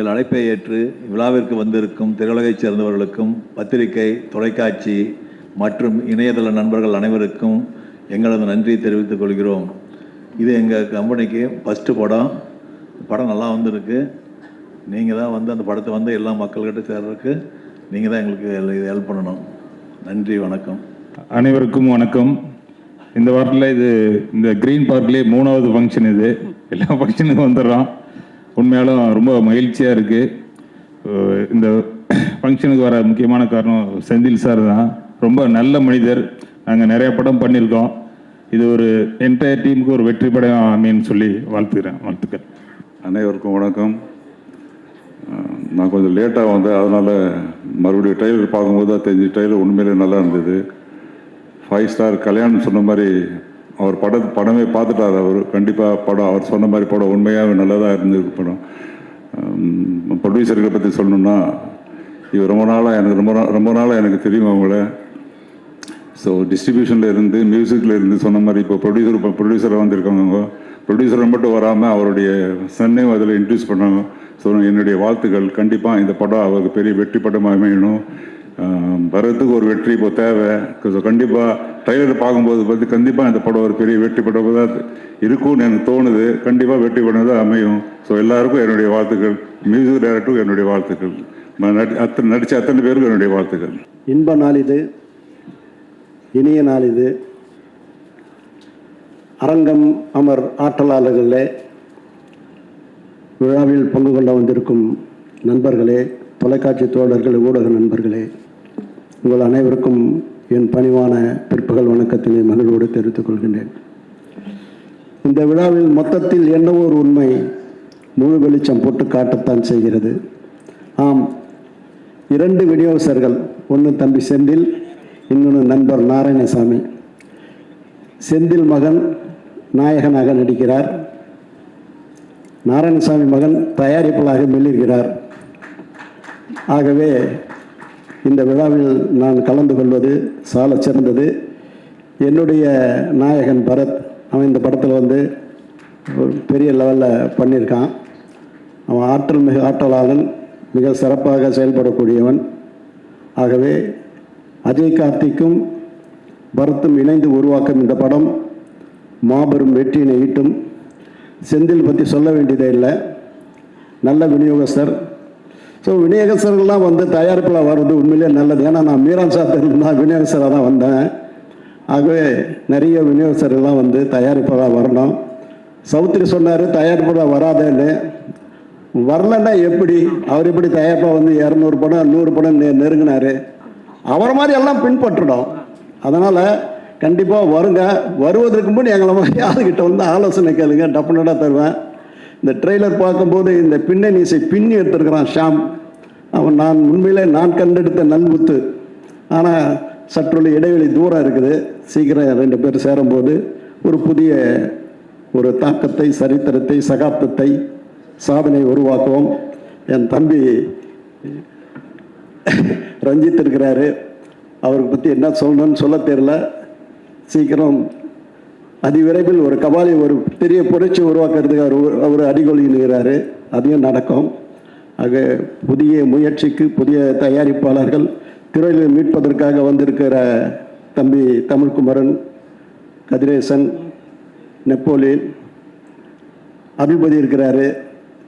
எங்கள் அழைப்பை ஏற்று விழாவிற்கு வந்திருக்கும் திரையுலகைச் சேர்ந்தவர்களுக்கும் பத்திரிகை, தொலைக்காட்சி மற்றும் இணையதள நண்பர்கள் அனைவருக்கும் எங்களது நன்றியை தெரிவித்துக் கொள்கிறோம். இது எங்கள் கம்பெனிக்கு ஃபஸ்ட்டு படம் நல்லா வந்திருக்கு. நீங்கள் தான் வந்து அந்த படத்தை வந்து எல்லா மக்கள்கிட்ட சேர்றதுக்கு நீங்கள் தான் எங்களுக்கு ஹெல்ப் பண்ணணும். நன்றி, வணக்கம். அனைவருக்கும் வணக்கம். இந்த வாரத்தில் இது இந்த க்ரீன் பார்க்லேயே 3வது ஃபங்க்ஷன். இது எல்லா ஃபங்க்ஷனுக்கும் வந்துடுறோம். உண்மையாலும் ரொம்ப மகிழ்ச்சியாக இருக்குது. இந்த ஃபங்க்ஷனுக்கு வர முக்கியமான காரணம் செந்தில் சார் தான். ரொம்ப நல்ல மனிதர். நாங்கள் நிறைய படம் பண்ணியிருக்கோம். இது ஒரு என்டையர் டீமுக்கு ஒரு வெற்றி படம் அமைன்னு சொல்லி வாழ்த்துக்கள். அனைவருக்கும் வணக்கம். நான் கொஞ்சம் லேட்டாக வந்தேன், அதனால் மறுபடியும் ட்ரெய்லர் பார்க்கும்போது தான் தெரிஞ்சு ட்ரெய்லர் உண்மையிலே நல்லா இருந்தது. 5 ஸ்டார் கல்யாணம் சொன்ன மாதிரி அவர் படமே பார்த்துட்டார். அவர் கண்டிப்பாக படம் அவர் சொன்ன மாதிரி படம் உண்மையாகவே நல்லதாக இருந்தது படம். ப்ரொடியூசர்களை பற்றி சொல்லணுன்னா, இவர் ரொம்ப நாளாக எனக்கு தெரியும் அவங்கள. ஸோ டிஸ்ட்ரிபியூஷனில் இருந்து மியூசிக்கில் இருந்து சொன்ன மாதிரி இப்போ ப்ரொடியூசராக வந்திருக்காங்க. ப்ரொடியூசரை மட்டும் வராமல் அவருடைய சன்னையும் அதில் இன்ட்ரடியூஸ் பண்ணாங்க. ஸோ என்னுடைய வாழ்த்துக்கள். கண்டிப்பாக இந்த படம் அவருக்கு பெரிய வெற்றி படமாக அமையணும். வரதுக்கு ஒரு வெற்றி இப்போ தேவை. ஸோ கண்டிப்பாக ட்ரைலர் பார்க்கும்போது கண்டிப்பாக இந்த படம் ஒரு பெரிய வெற்றி படம் தான் இருக்கும்னு எனக்கு தோணுது. கண்டிப்பாக வெற்றி படம் தான் அமையும். ஸோ எல்லாருக்கும் என்னுடைய வாழ்த்துக்கள். மியூசிக் டைரக்டருக்கும் என்னுடைய வாழ்த்துக்கள். நடித்த அத்தனை பேருக்கும் என்னுடைய வாழ்த்துக்கள். இன்ப நாள் இது, இனிய நாள் இது. அரங்கம் அமர் ஆற்றலாளர்களே, விழாவில் பங்கு கொள்ள வந்திருக்கும் நண்பர்களே, தொலைக்காட்சி தோழர்கள், ஊடக நண்பர்களே, உங்கள் அனைவருக்கும் என் பணிவான பிற்பகல் வணக்கத்தினை மகிழ்வோடு தெரிவித்துக் கொள்கின்றேன். இந்த விழாவில் மொத்தத்தில் என்னவோ ஒரு உண்மை முழு வெளிச்சம் போட்டு காட்டத்தான் செய்கிறது. ஆம், 2 விநியோகஸ்தர்கள், ஒன்று தம்பி செந்தில், இன்னொன்று நண்பர் நாராயணசாமி. செந்தில் மகன் நாயகனாக நடிக்கிறார். நாராயணசாமி மகன் தயாரிப்பாளராக மெல்லுகிறார். ஆகவே இந்த விழாவில் நான் கலந்து கொள்வது சால சிறந்தது. என்னுடைய நாயகன் பரத், அவன் இந்த படத்தில் வந்து ஒரு பெரிய லெவலில் பண்ணியிருக்கான். அவன் மிக ஆற்றலாளன், மிக சிறப்பாக செயல்படக்கூடியவன். ஆகவே அஜய் கார்த்திக்கும் பரத்தும் இணைந்து உருவாக்கும் இந்த படம் மாபெரும் வெற்றியினை ஈட்டும். செந்தில் பற்றி சொல்ல வேண்டியதே இல்லை, நல்ல விநியோகஸ்தர். ஸோ விநியோகஸ்தர்கள்லாம் வந்து தயாரிப்பில் வர்றது உண்மையிலே நல்லது. ஏன்னா நான் மீரான் சாத்திரம் தான் விநியோகஸ்தராக தான் வந்தேன். ஆகவே நிறைய விநியோகஸ்தர்கள்லாம் வந்து தயாரிப்பாக வரணும். சௌத்ரி சொன்னார் தயாரிப்பாக வராதேன்னு. வரலன்னா எப்படி? அவர் எப்படி தயாரிப்பாக வந்து 200 படம் 100 படம் நெருங்கினார்? அவரை மாதிரி எல்லாம் பின்பற்றணும். அதனால் கண்டிப்பாக வருங்க. வருவதற்கு முன் எங்களை மாதிரி ஆளுகிட்ட வந்து ஆலோசனை கேளுங்க, டப்புனடாக தருவேன். இந்த ட்ரெய்லர் பார்க்கும்போது இந்த பின்னணி இசை பின்னி எடுத்துருக்கிறான் ஷாம். நான் உண்மையிலே நான் கண்டெடுத்த நல்முத்து. ஆனால் சற்றுள்ள இடைவெளி தூரம் இருக்குது. சீக்கிரம் 2 பேர் சேரும்போது ஒரு புதிய ஒரு தாக்கத்தை, சரித்திரத்தை, சகாப்தத்தை, சாதனை உருவாக்குவோம். என் தம்பி ரஞ்சித் இருக்கிறாரு. அவருக்கு பற்றி என்ன சொல்லணும்னு சொல்ல தெரியல. சீக்கிரம் அதிவிரைவில் ஒரு கபாலி, ஒரு பெரிய புரட்சி உருவாக்குறதுக்கு அவர் அடிகொள்கிறாரு. அதையும் நடக்கும். ஆக புதிய முயற்சிக்கு புதிய தயாரிப்பாளர்கள் திரையில் மீட்பதற்காக வந்திருக்கிற தம்பி தமிழ்குமரன், கதிரேசன், நெப்போலியன், அபிபதி இருக்கிறாரு.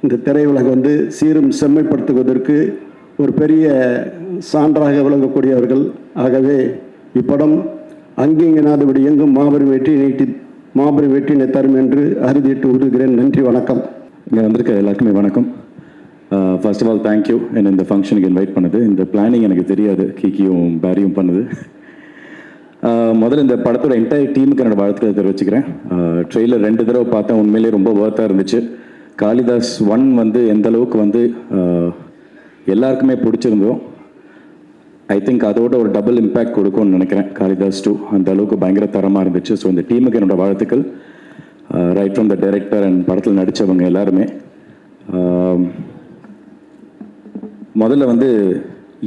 இந்த திரையுலகம் வந்து சீரும் செம்மைப்படுத்துவதற்கு ஒரு பெரிய சான்றாக விளங்கக்கூடியவர்கள். ஆகவே இப்படம் அங்கிங்கனாதபடி எங்கும் மாபெரும் வெற்றினை தரும் என்று அறுதிட்டு உறுகிறேன். நன்றி, வணக்கம். இங்கே வந்திருக்க எல்லாருக்குமே வணக்கம். ஃபர்ஸ்ட் ஆஃப் ஆல் தேங்க்யூ என்னை இந்த ஃபங்க்ஷனுக்கு இன்வைட் பண்ணது. இந்த பிளானிங் எனக்கு தெரியாது, கிக்கியும் பேரியும் பண்ணுது. முதல்ல இந்த படத்தோட என்டையர் டீமுக்கு என்னோட வாழ்த்துக்களை தெரிவிச்சுக்கிறேன். ட்ரெய்லர் 2 தடவை பார்த்தேன், உண்மையிலேயே ரொம்ப ஒர்த்தாக இருந்துச்சு. காளிதாஸ் 1 வந்து எந்த அளவுக்கு வந்து எல்லாருக்குமே பிடிச்சிருந்தோம், ஐ திங்க் அதோட ஒரு டபுள் இம்பேக்ட் கொடுக்கும்னு நினைக்கிறேன். காளிதாஸ் 2 அந்த அளவுக்கு பயங்கர தரமாக இருந்துச்சு. ஸோ இந்த டீமுக்கு என்னோட வாழ்த்துக்கள். Right from the director and படத்தில் நடித்தவங்க எல்லாருமே. முதல்ல வந்து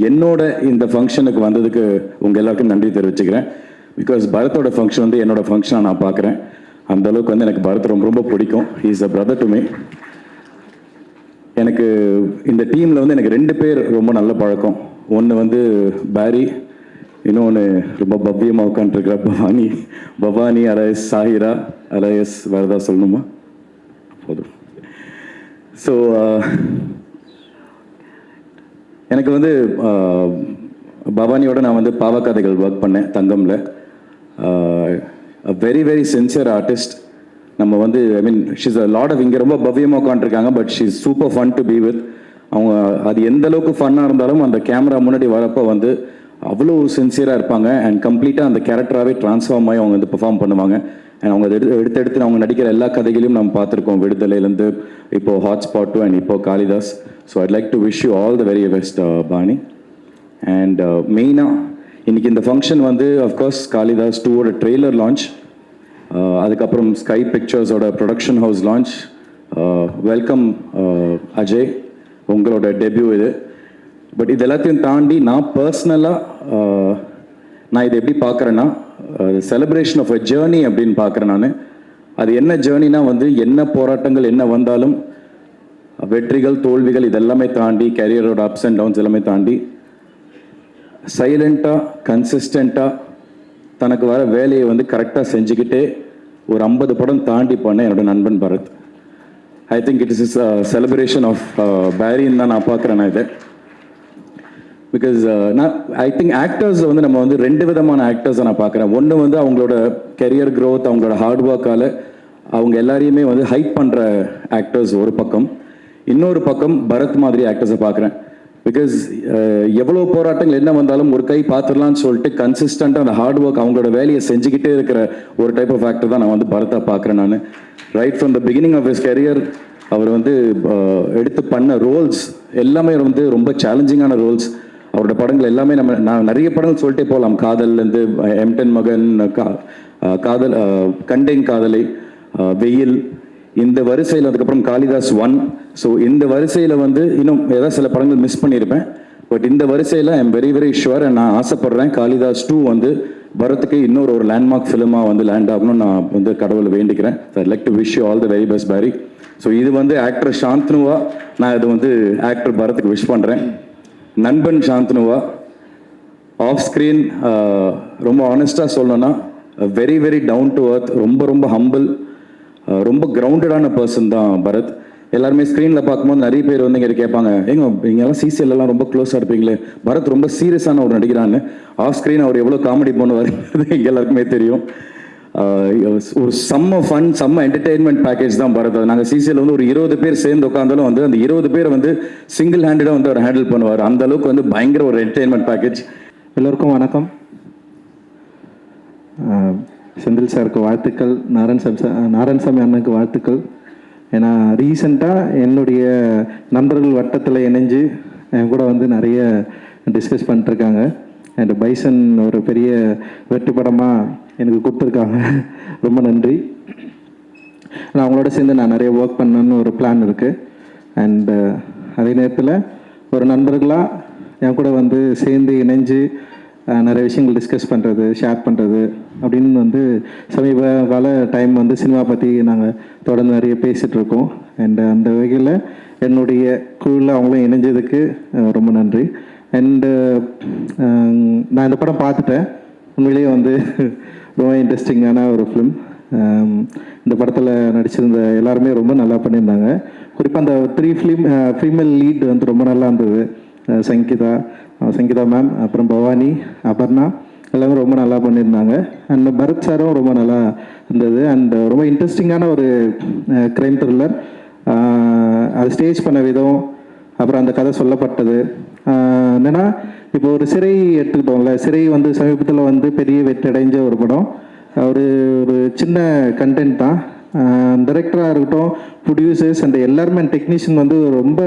என்னோட இந்த ஃபங்க்ஷனுக்கு வந்ததுக்கு உங்கள் எல்லாருக்கும் நன்றி தெரிவிச்சுக்கிறேன். பிகாஸ் பரத்தோட ஃபங்க்ஷன் வந்து என்னோட ஃபங்க்ஷனாக நான் பார்க்குறேன். அந்த அளவுக்கு வந்து எனக்கு பரத் ரொம்ப ரொம்ப பிடிக்கும். He is a brother to me. எனக்கு இந்த டீமில் வந்து எனக்கு 2 பேர் ரொம்ப நல்ல பழக்கம். ஒன்று வந்து பேரி, இன்னொன்று ரொம்ப பவ்யமாக உட்காந்துருக்கிற பவானி அலையஸ் சாஹிரா அலையஸ் வேறு ஏதாவது சொல்லணுமா? போதும். ஸோ எனக்கு வந்து பவானியோட நான் வந்து பாவக்கதைகள் ஒர்க் பண்ணேன் தங்கம்ல. Very very sincere artist. நம்ம வந்து I mean she's a lot of இங்கே ரொம்ப பவ்யமாக உட்காந்துருக்காங்க, but she's super fun to be with. அவங்க அது எந்த அளவுக்கு ஃபன்னாக இருந்தாலும் அந்த கேமரா முன்னாடி வரப்போ வந்து அவ்வளோ சின்சியராக இருப்பாங்க அண்ட் கம்ப்ளீட்டாக அந்த கேரக்டராகவே ட்ரான்ஸ்ஃபார்ம் ஆகி அவங்க வந்து பெர்ஃபார்ம் பண்ணுவாங்க. அண்ட் அவங்க அதை எடுத்து அவங்க நடிக்கிற எல்லா கதைகளையும் நம்ம பார்த்துருக்கோம், விடுதலையிலேருந்து இப்போது ஹாட்ஸ்பாட் அண்ட் இப்போ Kalidas. So I'd like to wish you all the very best பாணி. அண்ட் மெயினாக இன்றைக்கி இந்த ஃபங்க்ஷன் வந்து அஃப்கோர்ஸ் காளிதாஸ் 2ஓட ட்ரெய்லர் லான்ச், அதுக்கப்புறம் ஸ்கை பிக்சர்ஸோட production house launch. Welcome Ajay, உங்களோட டெபியூ இது. பட் இது எல்லாத்தையும் தாண்டி நான் பர்சனலாக நான் இதை எப்படி பார்க்குறேன்னா செலிப்ரேஷன் ஆஃப் அ ஜேர்னி அப்படின்னு பார்க்குறேன் நான். அது என்ன ஜேர்னினா வந்து என்ன போராட்டங்கள் என்ன வந்தாலும், வெற்றிகள் தோல்விகள் இதெல்லாமே தாண்டி, கேரியரோட அப்ஸ் அண்ட் டவுன்ஸ் எல்லாமே தாண்டி சைலண்ட்டாக கன்சிஸ்டண்ட்டாக தனக்கு வர வேலையை வந்து கரெக்டாக செஞ்சுக்கிட்டே ஒரு 50 படம் தாண்டி பண்ண என்னோட நண்பன் Bharath. I think it is celebration of பேரின்னு தான் நான் பார்க்குறேன் நான் இதை. பிகாஸ் நான் ஐ திங்க் ஆக்டர்ஸில் வந்து நம்ம வந்து 2 விதமான ஆக்டர்ஸை நான் பார்க்குறேன். ஒன்று வந்து அவங்களோட கெரியர் க்ரோத், அவங்களோட ஹார்ட் ஒர்க்கால் அவங்க எல்லாரையுமே வந்து ஹைப் பண்ணுற ஆக்டர்ஸ் ஒரு பக்கம். இன்னொரு பக்கம் பரத் மாதிரி ஆக்டர்ஸை பார்க்குறேன். பிகாஸ் எவ்வளோ போராட்டங்கள் என்ன வந்தாலும் ஒரு கை பார்த்துடலான்னு சொல்லிட்டு கன்சிஸ்டண்ட்டாக அந்த ஹார்ட் ஒர்க் அவங்களோட வேலையை செஞ்சுக்கிட்டே இருக்கிற ஒரு டைப் ஆஃப் ஆக்டர் தான் நான் வந்து பரத்தை பார்க்குறேன் நான். Right from the beginning of his career அவர் வந்து எடுத்து பண்ண ரோல்ஸ் எல்லாமே வந்து ரொம்ப சேலஞ்சிங்கான ரோல்ஸ். அவரோட படங்கள் எல்லாமே நான் நிறைய படங்கள் சொல்லிட்டே போகலாம். காதல்லேருந்து M10 மகன், காதல், கண்டேன் காதலை, வெயில், இந்த வரிசையில் அதுக்கப்புறம் காளிதாஸ் 1. ஸோ இந்த வரிசையில் வந்து இன்னும் ஏதாவது சில படங்கள் மிஸ் பண்ணியிருப்பேன். பட் இந்த வரிசையில் I am very very sure and நான் ஆசைப்படுறேன் காளிதாஸ் 2 வந்து பரத்துக்கு இன்னொரு லேண்ட்மார்க் ஃபிலிமாக வந்து லேண்ட் ஆகணும்னு நான் வந்து கடவுளை வேண்டிக்கிறேன். I like to wish you all the very best Peri. So இது வந்து ஆக்டர் சாந்தனுவா, நான் இது வந்து ஆக்டர் பரத்துக்கு விஷ் பண்ணுறேன். நண்பன் சாந்தனுவா, ஆஃப் ஸ்க்ரீன் ரொம்ப ஆனஸ்டாக சொல்லணும்னா வெரி வெரி டவுன் டு அர்த், ரொம்ப ரொம்ப ஹம்பிள், ரொம்ப கிரவுண்டடான பர்சன் தான் பரத். எல்லாருமே ஸ்க்ரீனில் பார்க்கும்போது நிறைய பேர் வந்து இங்கே கேட்பாங்க, நீங்கள்லாம் சிசிஎல்லாம் ரொம்ப க்ளோஸாக இருப்பீங்களே, பரத் ரொம்ப சீரியஸான ஒரு நடிகரான்னு. ஆஃப் ஸ்க்ரீன் அவர் எவ்வளோ காமெடி பண்ணுவார் எங்கள் எல்லாருக்குமே தெரியும். ஒரு செம்ம ஃபன், செம்ம என்டர்டெயின்மெண்ட் பேக்கேஜ் தான் பரத். நாங்கள் சிசிஎல் வந்து ஒரு 20 பேர் சேர்ந்து உட்காந்தாலும் வந்து அந்த 20 பேரை வந்து சிங்கிள் ஹேண்டடாக வந்து அவர் ஹேண்டில் பண்ணுவார். அந்த அளவுக்கு வந்து பயங்கர ஒரு என்டர்டெயின்மெண்ட் பேக்கேஜ். எல்லோருக்கும் வணக்கம். செந்தில் சாருக்கு வாழ்த்துக்கள், நாராயணசாமி அண்ணனுக்கு வாழ்த்துக்கள். ஏன்னா ரீசெண்டாக என்னுடைய நண்பர்கள் வட்டத்தில் இணைஞ்சு என் கூட வந்து நிறைய டிஸ்கஸ் பண்ணிட்டுருக்காங்க. அண்ட் பைசன் ஒரு பெரிய வெற்றி படமாக எனக்கு கொடுத்துருக்காங்க, ரொம்ப நன்றி. நான் அவங்களோட சேர்ந்து நான் நிறைய ஒர்க் பண்ணணுன்னு ஒரு பிளான் இருக்குது. அண்டு அதே நேரத்தில் ஒரு நண்பர்களாக என் கூட வந்து சேர்ந்து இணைஞ்சு நிறைய விஷயங்கள் டிஸ்கஸ் பண்ணுறது, ஷேர் பண்ணுறது அப்படின்னு வந்து சமீப கால டைம் வந்து சினிமா பற்றி நாங்கள் தொடர்ந்து நிறைய பேசிகிட்ருக்கோம். அண்ட் அந்த வகையில் என்னுடைய குழுவில் அவங்களும் இணைஞ்சதுக்கு ரொம்ப நன்றி. அண்டு நான் இந்த படம் பார்த்துட்டேன், உண்மையிலேயே வந்து ரொம்ப இன்ட்ரெஸ்டிங்கான ஒரு ஃபிலிம். இந்த படத்தில் நடிச்சிருந்த எல்லாருமே ரொம்ப நல்லா பண்ணியிருந்தாங்க. குறிப்பாக அந்த 3 ஃபீமேல் லீட் வந்து ரொம்ப நல்லா இருந்தது. சங்கீதா மேம், அப்புறம் பவானி, அபர்ணா எல்லாமே ரொம்ப நல்லா பண்ணியிருந்தாங்க. அண்ட் பரத் சாரும் ரொம்ப நல்லா இருந்தது. அண்ட் ரொம்ப இன்ட்ரெஸ்டிங்கான ஒரு க்ரைம் த்ரில்லர். அது ஸ்டேஜ் பண்ண விதம், அப்புறம் அந்த கதை சொல்லப்பட்டது என்னென்னா, இப்போ ஒரு சிறை எடுத்துக்கிட்டோம்ல, சிறை வந்து சமீபத்தில் வந்து பெரிய வெற்றி அடைஞ்ச ஒரு படம். ஒரு சின்ன கண்டென்ட் தான். டைரக்டராக இருக்கட்டும், ப்ரொடியூசர்ஸ் அண்ட் எல்லாருமே டெக்னீஷியன் வந்து ரொம்ப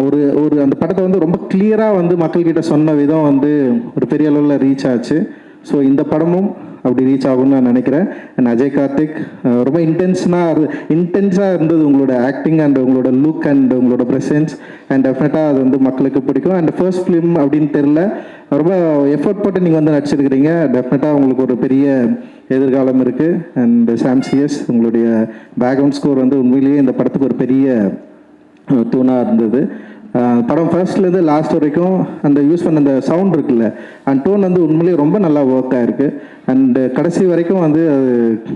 ஒரு அந்த படத்தை வந்து ரொம்ப கிளியராக வந்து மக்கள்கிட்ட சொன்ன விதம் வந்து ஒரு பெரிய அளவில் ரீச் ஆச்சு. ஸோ இந்த படமும் அப்படி ரீச் ஆகும்னு நான் நினைக்கிறேன். அண்ட் அஜய் கார்த்திக் ரொம்ப இன்டென்ஸாக இருந்தது உங்களோட ஆக்டிங் அண்ட் உங்களோட லுக் அண்ட் உங்களோட ப்ரெசன்ஸ். அண்ட் டெஃபினட்டாக அது வந்து மக்களுக்கு பிடிக்கும். அண்ட் ஃபர்ஸ்ட் ஃபிலிம் அப்படின்னு தெரில, ரொம்ப எஃபர்ட் போட்டு நீங்கள் வந்து நடிச்சிருக்கிறீங்க. டெஃபினட்டாக உங்களுக்கு ஒரு பெரிய எதிர்காலம் இருக்குது. அண்ட் சாம் சிஎஸ், உங்களுடைய பேக்ரவுண்ட் ஸ்கோர் வந்து உண்மையிலேயே இந்த படத்துக்கு ஒரு பெரிய தூணாக இருந்தது. படம் ஃபர்ஸ்ட்லேருந்து லாஸ்ட் வரைக்கும் அந்த யூஸ் பண்ண அந்த சவுண்ட் இருக்குல்ல, அந்த டோன் வந்து உண்மையிலேயே ரொம்ப நல்லா ஒர்க் ஆகிருக்கு. அண்டு கடைசி வரைக்கும் வந்து அது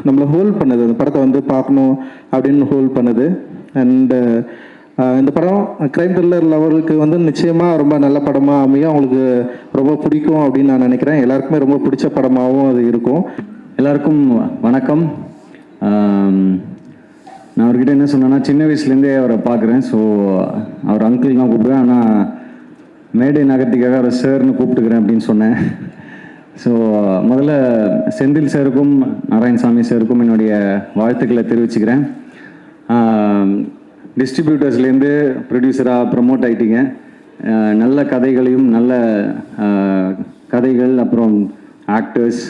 நம்மளை ஹோல்ட் பண்ணுது, அந்த படத்தை வந்து பார்க்கணும் அப்படின்னு ஹோல்ட் பண்ணுது. அண்டு இந்த படம் க்ரைம் த்ரில்லர் லெவலுக்கு வந்து நிச்சயமாக ரொம்ப நல்ல படமாக அமையும், அவங்களுக்கு ரொம்ப பிடிக்கும் அப்படின்னு நான் நினைக்கிறேன். எல்லாருக்குமே ரொம்ப பிடிச்ச படமாகவும் அது இருக்கும். எல்லாருக்கும் வணக்கம். நான் அவர்கிட்ட என்ன சொன்னேன்னா, சின்ன வயசுலேருந்தே அவரை பார்க்குறேன். ஸோ அவர் அங்கிள் தான் கூப்பிடுவேன், ஆனால் மேடை நகர்த்திக்காக அவரை சார்னு கூப்பிட்டுக்கிறேன் அப்படின்னு சொன்னேன். ஸோ முதல்ல செந்தில் சாருக்கும் நாராயணசாமி சாருக்கும் என்னுடைய வாழ்த்துக்களை தெரிவிச்சுக்கிறேன். டிஸ்ட்ரிபியூட்டர்ஸ்லேருந்து ப்ரொடியூசராக ப்ரமோட் ஆகிட்டீங்க. நல்ல கதைகளையும் நல்ல கதைகள் அப்புறம் ஆக்டர்ஸ்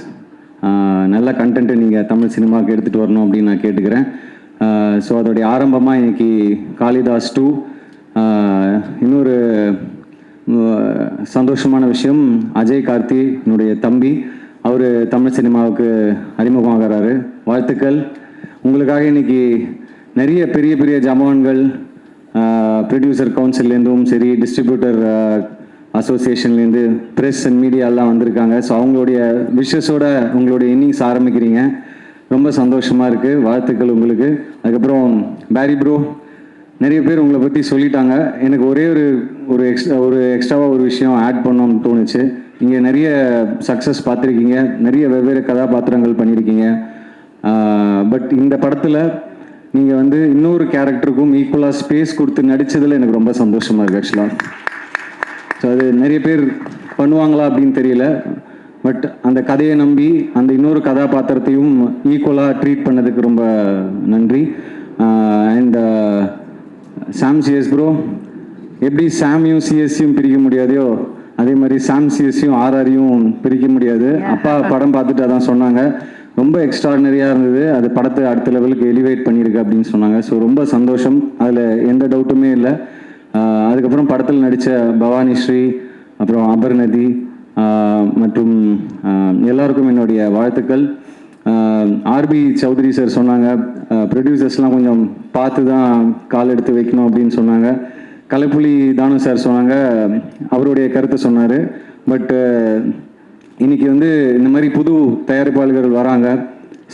நல்ல கண்டென்ட்டை நீங்கள் தமிழ் சினிமாவுக்கு எடுத்துகிட்டு வரணும் அப்படின்னு நான் கேட்டுக்கிறேன். ஸோ அதோடைய ஆரம்பமாக இன்னைக்கு காளிதாஸ் 2. இன்னொரு சந்தோஷமான விஷயம், அஜய் கார்த்தி என்னுடைய தம்பி, அவர் தமிழ் சினிமாவுக்கு அறிமுகமாகிறாரு. வாழ்த்துக்கள். உங்களுக்காக இன்னைக்கு நிறைய பெரிய பெரிய ஜமான்கள் ப்ரொடியூசர் கவுன்சில்லேருந்தும் சரி, டிஸ்ட்ரிபியூட்டர் அசோசியேஷன்லேருந்து ப்ரெஸ் அண்ட் மீடியாலாம் வந்திருக்காங்க. ஸோ அவங்களுடைய விஷஸோட உங்களுடைய இன்னிங்ஸ் ஆரம்பிக்கிறீங்க, ரொம்ப சந்தோஷமாக இருக்குது. வாழ்த்துக்கள் உங்களுக்கு. அதுக்கப்புறம் பேரி ப்ரோ, நிறைய பேர் உங்களை பற்றி சொல்லிட்டாங்க. எனக்கு ஒரே ஒரு எக்ஸ்ட்ராவாக ஒரு விஷயம் ஆட் பண்ணணும்னு தோணுச்சு. நீங்கள் நிறைய சக்ஸஸ் பார்த்துருக்கீங்க, நிறைய வெவ்வேறு கதாபாத்திரங்கள் பண்ணியிருக்கீங்க. பட் இந்த படத்தில் நீங்கள் வந்து இன்னொரு கேரக்டருக்கும் ஈக்குவலாக ஸ்பேஸ் கொடுத்து நடித்ததில் எனக்கு ரொம்ப சந்தோஷமாக இருக்குது ஆக்சுவலாக. ஸோ அது நிறைய பேர் பண்ணுவாங்களா அப்படின்னு தெரியல. பட் அந்த கதையை நம்பி அந்த இன்னொரு கதாபாத்திரத்தையும் ஈக்குவலாக ட்ரீட் பண்ணதுக்கு ரொம்ப நன்றி. அண்ட் சாம் சிஎஸ் ப்ரோ, எப்படி சாமியும் சிஎஸ்சியும் பிரிக்க முடியாதையோ அதே மாதிரி சாம் சிஎஸ்சியும் ஆர்ஆரையும் பிரிக்க முடியாது. அப்பா படம் பார்த்துட்டு அதான் சொன்னாங்க, ரொம்ப எக்ஸ்ட்ராடினரியாக இருந்தது, அது படத்தை அடுத்த லெவலுக்கு எலிவேட் பண்ணியிருக்கு அப்படின்னு சொன்னாங்க. ஸோ ரொம்ப சந்தோஷம், அதில் எந்த டவுட்டுமே இல்லை. அதுக்கப்புறம் படத்தில் நடித்த பவானி ஸ்ரீ, அப்புறம் அபர்நதி மற்றும் எல்லாருக்கும் என்னுடைய வாழ்த்துக்கள். ஆர்பி சௌத்ரி சார் சொன்னாங்க, ப்ரொடியூசர்ஸ்லாம் கொஞ்சம் பார்த்து தான் கால் எடுத்து வைக்கணும் அப்படின்னு சொன்னாங்க. கலைப்புலி தானு சார் சொன்னாங்க, அவருடைய கருத்தை சொன்னார். பட்டு இன்னைக்கு வந்து இந்த மாதிரி புது தயாரிப்பாளர்கள் வராங்க,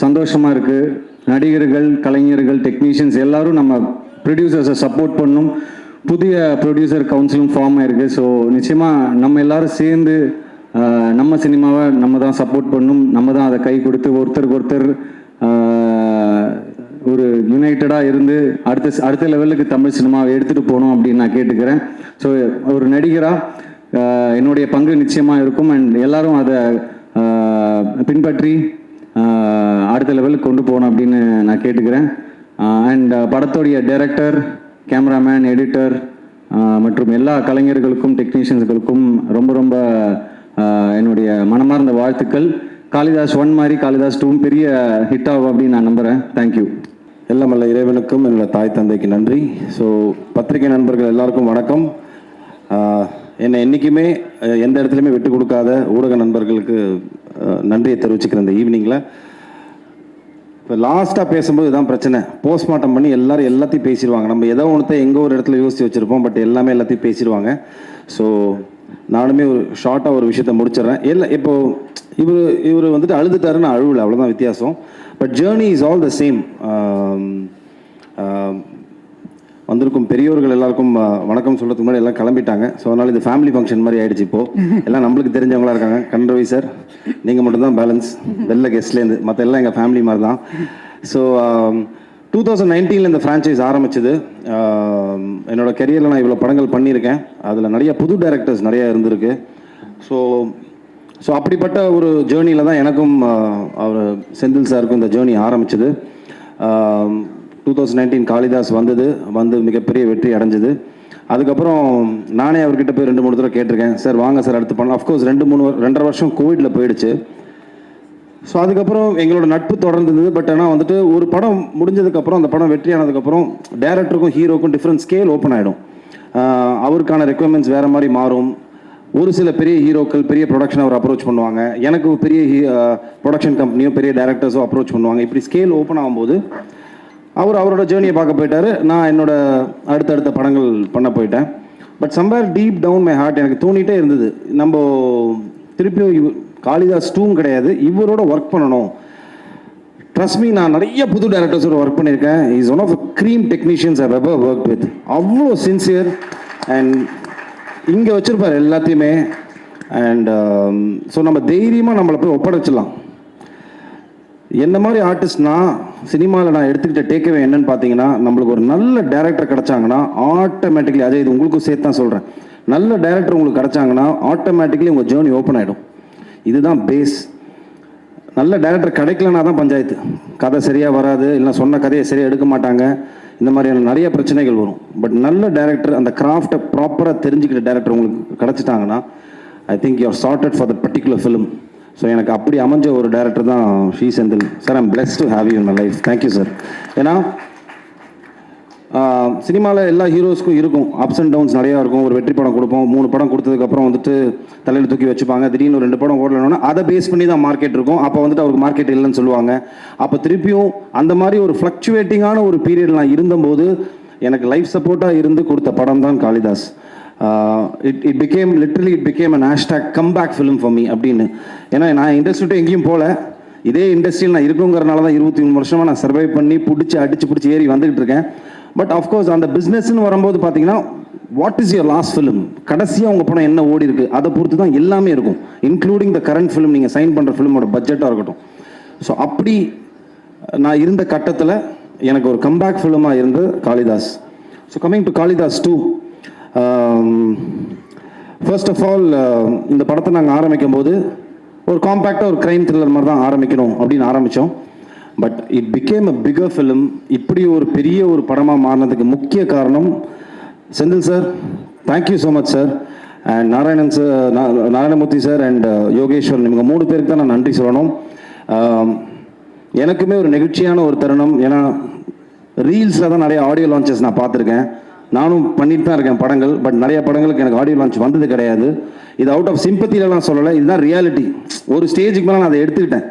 சந்தோஷமாக இருக்குது. நடிகர்கள், கலைஞர்கள், டெக்னீஷியன்ஸ் எல்லாரும் நம்ம ப்ரொடியூசர்ஸை சப்போர்ட் பண்ணணும். புதிய ப்ரொடியூசர் கவுன்சிலும் ஃபார்ம் ஆயிருக்கு. ஸோ நிச்சயமாக நம்ம எல்லாரும் சேர்ந்து நம்ம சினிமாவை நம்ம தான் சப்போர்ட் பண்ணணும், நம்ம தான் அதை கை கொடுத்து ஒருத்தருக்கு ஒருத்தர் ஒரு யுனைட்டடாக இருந்து அடுத்த லெவலுக்கு தமிழ் சினிமாவை எடுத்துகிட்டு போகணும் அப்படின்னு நான் கேட்டுக்கிறேன். ஸோ ஒரு நடிகராக என்னுடைய பங்கு நிச்சயமாக இருக்கும். அண்ட் எல்லாரும் அதை பின்பற்றி அடுத்த லெவலுக்கு கொண்டு போகணும் அப்படின்னு நான் கேட்டுக்கிறேன். அண்ட் படத்தோடைய டைரக்டர், கேமராமேன், எடிட்டர் மற்றும் எல்லா கலைஞர்களுக்கும் டெக்னீஷியன்ஸுகளுக்கும் ரொம்ப ரொம்ப என்னுடைய மனமார்ந்த வாழ்த்துக்கள். காளிதாஸ் 1 மாதிரி காளிதாஸ் 2 பெரிய ஹிட் ஆகும் அப்படின்னு நான் நம்புகிறேன். தேங்க்யூ. எல்லாம் வல்ல இறைவனுக்கும் என்னோட தாய் தந்தைக்கு நன்றி. ஸோ பத்திரிகை நண்பர்கள் எல்லாருக்கும் வணக்கம். என்னை என்றைக்குமே எந்த இடத்துலையுமே விட்டு கொடுக்காத ஊடக நண்பர்களுக்கு நன்றியை தெரிவிச்சுக்கிறேன் இந்த ஈவினிங்கில். இப்போ லாஸ்ட்டாக பேசும்போது இதுதான் பிரச்சனை, போஸ்ட்மார்ட்டம் பண்ணி எல்லாத்தையும் பேசிடுவாங்க. நம்ம ஏதோ ஒன்றத்தை எங்கோ ஒரு இடத்துல யோசித்து வச்சுருப்போம், பட் எல்லாமே எல்லாத்தையும் பேசிடுவாங்க. ஸோ நானுமே ஒரு ஷார்ட்டாக ஒரு விஷயத்தை முடிச்சிடுறேன். இப்போது இவர் வந்துட்டு அழுதுட்டாருன்னு அழுவலை, அவ்வளோதான் வித்தியாசம். But journey is all the same. வந்திருக்கும் பெரியோர்கள் எல்லாருக்கும் வணக்கம் சொல்கிறதுக்கு முன்னாடி எல்லாம் கிளம்பிட்டாங்க. ஸோ அதனால் இது ஃபேமிலி ஃபங்க்ஷன் மாதிரி ஆகிடுச்சு. இப்போது எல்லாம் நம்மளுக்கு தெரிஞ்சவங்களா இருக்காங்க. கண்ரவி சார், நீங்கள் மட்டும்தான் பேலன்ஸ் வெளில கெஸ்ட்லேருந்து, மற்ற எல்லாம் எங்கள் ஃபேமிலி மாதிரி தான். ஸோ 2019 இந்த ஃப்ரான்ச்சைஸ் ஆரம்பிச்சது. என்னோடய கெரியரில் நான் இவ்வளோ படங்கள் பண்ணியிருக்கேன். அதில் நிறைய புது டைரக்டர்ஸ் நிறையா இருந்திருக்கு. ஸோ அப்படிப்பட்ட ஒரு ஜேர்னியில் தான் எனக்கும் அவர் செந்தில் சாருக்கும் இந்த ஜேர்னி ஆரம்பிச்சது. 2019 காளிதாஸ் வந்து மிகப்பெரிய வெற்றி அடைஞ்சது. அதுக்கப்புறம் நானே அவர்கிட்ட போய் 2-3 தடவை கேட்டிருக்கேன், சார் வாங்க சார் அடுத்து பண்ணலாம். அஃப்கோர்ஸ் 2-2.5 வருஷம் கோவிடில் போயிடுச்சு. ஸோ அதுக்கப்புறம் எங்களோட நட்பு தொடர்ந்துருந்தது. பட் ஆனால் வந்துட்டு ஒரு படம் முடிஞ்சதுக்கப்புறம், அந்த படம் வெற்றி ஆனதுக்கப்புறம் டேரக்டருக்கும் ஹீரோக்கும் டிஃப்ரெண்ட் ஸ்கேல் ஓப்பன் ஆகிடும். அவருக்கான ரெக்குவயர்மெண்ட்ஸ் வேறு மாதிரி மாறும். ஒரு சில பெரிய ஹீரோக்கள் பெரிய ப்ரொடக்ஷன் அவர் அப்ரோச் பண்ணுவாங்க, எனக்கு பெரிய ப்ரொடக்ஷன் கம்பெனியோ பெரிய டேரக்டர்ஸோ அப்ரோச் பண்ணுவாங்க. இப்படி ஸ்கேல் ஓப்பன் ஆகும்போது அவரோட ஜேர்னியை பார்க்க போயிட்டாரு. நான் என்னோட அடுத்தடுத்த படங்கள் பண்ண போயிட்டேன். But somewhere deep down my heart எனக்கு தோணிகிட்டே இருந்தது, நம்ம திருப்பியும் காளிதாஸ் 2 கிடையாது, இவரோட ஒர்க் பண்ணணும். ட்ரஸ்ட் மீ, நான் நிறைய புது டேரக்டர்ஸோட ஒர்க் பண்ணியிருக்கேன். Is one of the cream technicians I ever work with. அவ்வளோ சின்சியர் அண்ட் இங்கே வச்சுருப்பார் எல்லாத்தையுமே. அண்ட் ஸோ நம்ம தைரியமாக நம்மளை போய் ஒப்படைச்சிடலாம். என்ன மாதிரி ஆர்டிஸ்ட்னா சினிமாவில் நான் எடுத்துக்கிட்ட டேக்அவே என்னன்னு பார்த்தீங்கன்னா, நம்மளுக்கு ஒரு நல்ல டேரக்டர் கிடச்சாங்கன்னா ஆட்டோமேட்டிக்லி, அதே இது உங்களுக்கும் சேர்த்து தான் சொல்கிறேன், நல்ல டேரக்டர் உங்களுக்கு கிடச்சாங்கன்னா ஆட்டோமேட்டிக்லி உங்கள் ஜேர்னி ஓப்பன் ஆகிடும். இதுதான் பேஸ். நல்ல டேரக்டர் கிடைக்கலனா தான் பஞ்சாயத்து. கதை சரியாக வராது, இல்லை சொன்ன கதையை சரியாக எடுக்க மாட்டாங்க, இந்த மாதிரியான நிறைய பிரச்சனைகள் வரும். பட் நல்ல டேரக்டர், அந்த கிராஃப்டை ப்ராப்பராக தெரிஞ்சுக்கிட்ட டேரக்டர் உங்களுக்கு கிடச்சிட்டாங்கன்னா I think you are charted for that particular film. So எனக்கு அப்படி அமைஞ்ச ஒரு டேரக்டர் தான் Sri Senthil sir. I'm blessed to have you in my life. Thank you sir. ஏன்னா சினிமாவில் எல்லா ஹீரோஸ்க்கும் இருக்கும் அப்ஸ் அண்ட் டவுன்ஸ் நிறையா இருக்கும். ஒரு வெற்றி படம் கொடுப்போம், 3 படம் கொடுத்ததுக்கப்புறம் வந்துட்டு தலையில் தூக்கி வச்சுப்பாங்க. திடீர்னு ஒரு 2 படம் ஓடலன்னா அதை பேஸ் பண்ணி தான் மார்க்கெட் இருக்கும். அப்போ வந்துட்டு அவருக்கு மார்க்கெட் இல்லைன்னு சொல்லுவாங்க. அப்போ திருப்பியும் அந்த மாதிரி ஒரு ஃப்ளக்சுவேட்டிங்கான ஒரு பீரியட் நான் இருந்தபோது எனக்கு லைஃப் சப்போர்ட்டாக இருந்து கொடுத்த படம் தான் Kalidas. It became literally it became an hashtag comeback film for me அப்படின்னு. ஏன்னா நான் இண்டஸ்ட்ரிட்டு எங்கேயும் போகல, இதே இண்டஸ்ட்ரியில் நான் இருக்குங்கிறனால தான் 23 வருஷமாக நான் சர்வைவ் பண்ணி அடிச்சு ஏறி வந்துகிட்டு இருக்கேன். பட் ஆஃப்கோர்ஸ் அந்த பிஸ்னஸ்ன்னு வரும்போது பார்த்தீங்கன்னா, what is your last film, கடைசியாக உங்கள் படம் என்ன ஓடி இருக்கு, அதை பொறுத்து தான் எல்லாமே இருக்கும், இன்க்ளூடிங் த கரண்ட் ஃபிலிம், நீங்கள் சைன் பண்ணுற ஃபிலிமோட பட்ஜெட்டாக இருக்கட்டும். ஸோ அப்படி நான் இருந்த கட்டத்தில் எனக்கு ஒரு கம்பேக் ஃபிலிமாக இருந்து Kalidas. So coming to Kalidas 2, first of all இந்த படத்தை நாங்கள் ஆரம்பிக்கும் போது ஒரு காம்பேக்டாக ஒரு க்ரைம் த்ரில்லர் மாதிரி தான் ஆரம்பிக்கணும் அப்படின்னு ஆரம்பித்தோம். But it became a bigger film. இப்படி ஒரு பெரிய ஒரு படமாக மாறினதுக்கு முக்கிய காரணம் Senthil sir. Thank you so much sir. And Narayanan sir, Narayanamurthy sir and Yogeswaran, இவங்க 3 பேருக்கு தான் நான் நன்றி சொல்லணும். எனக்குமே ஒரு நெகிழ்ச்சியான ஒரு தருணம். ஏன்னா ரீல்ஸில் தான் நிறைய ஆடியோ லான்ச்சஸ் நான் பார்த்துருக்கேன், நானும் பண்ணிட்டு தான் இருக்கேன் படங்கள். பட் நிறைய படங்களுக்கு எனக்கு ஆடியோ லான்ச் வந்தது கிடையாது. இது அவுட் ஆஃப் சிம்பத்திலலாம் சொல்லலை, இதுதான் ரியாலிட்டி. ஒரு ஸ்டேஜுக்கு மேலே நான் அதை எடுத்துக்கிட்டேன்.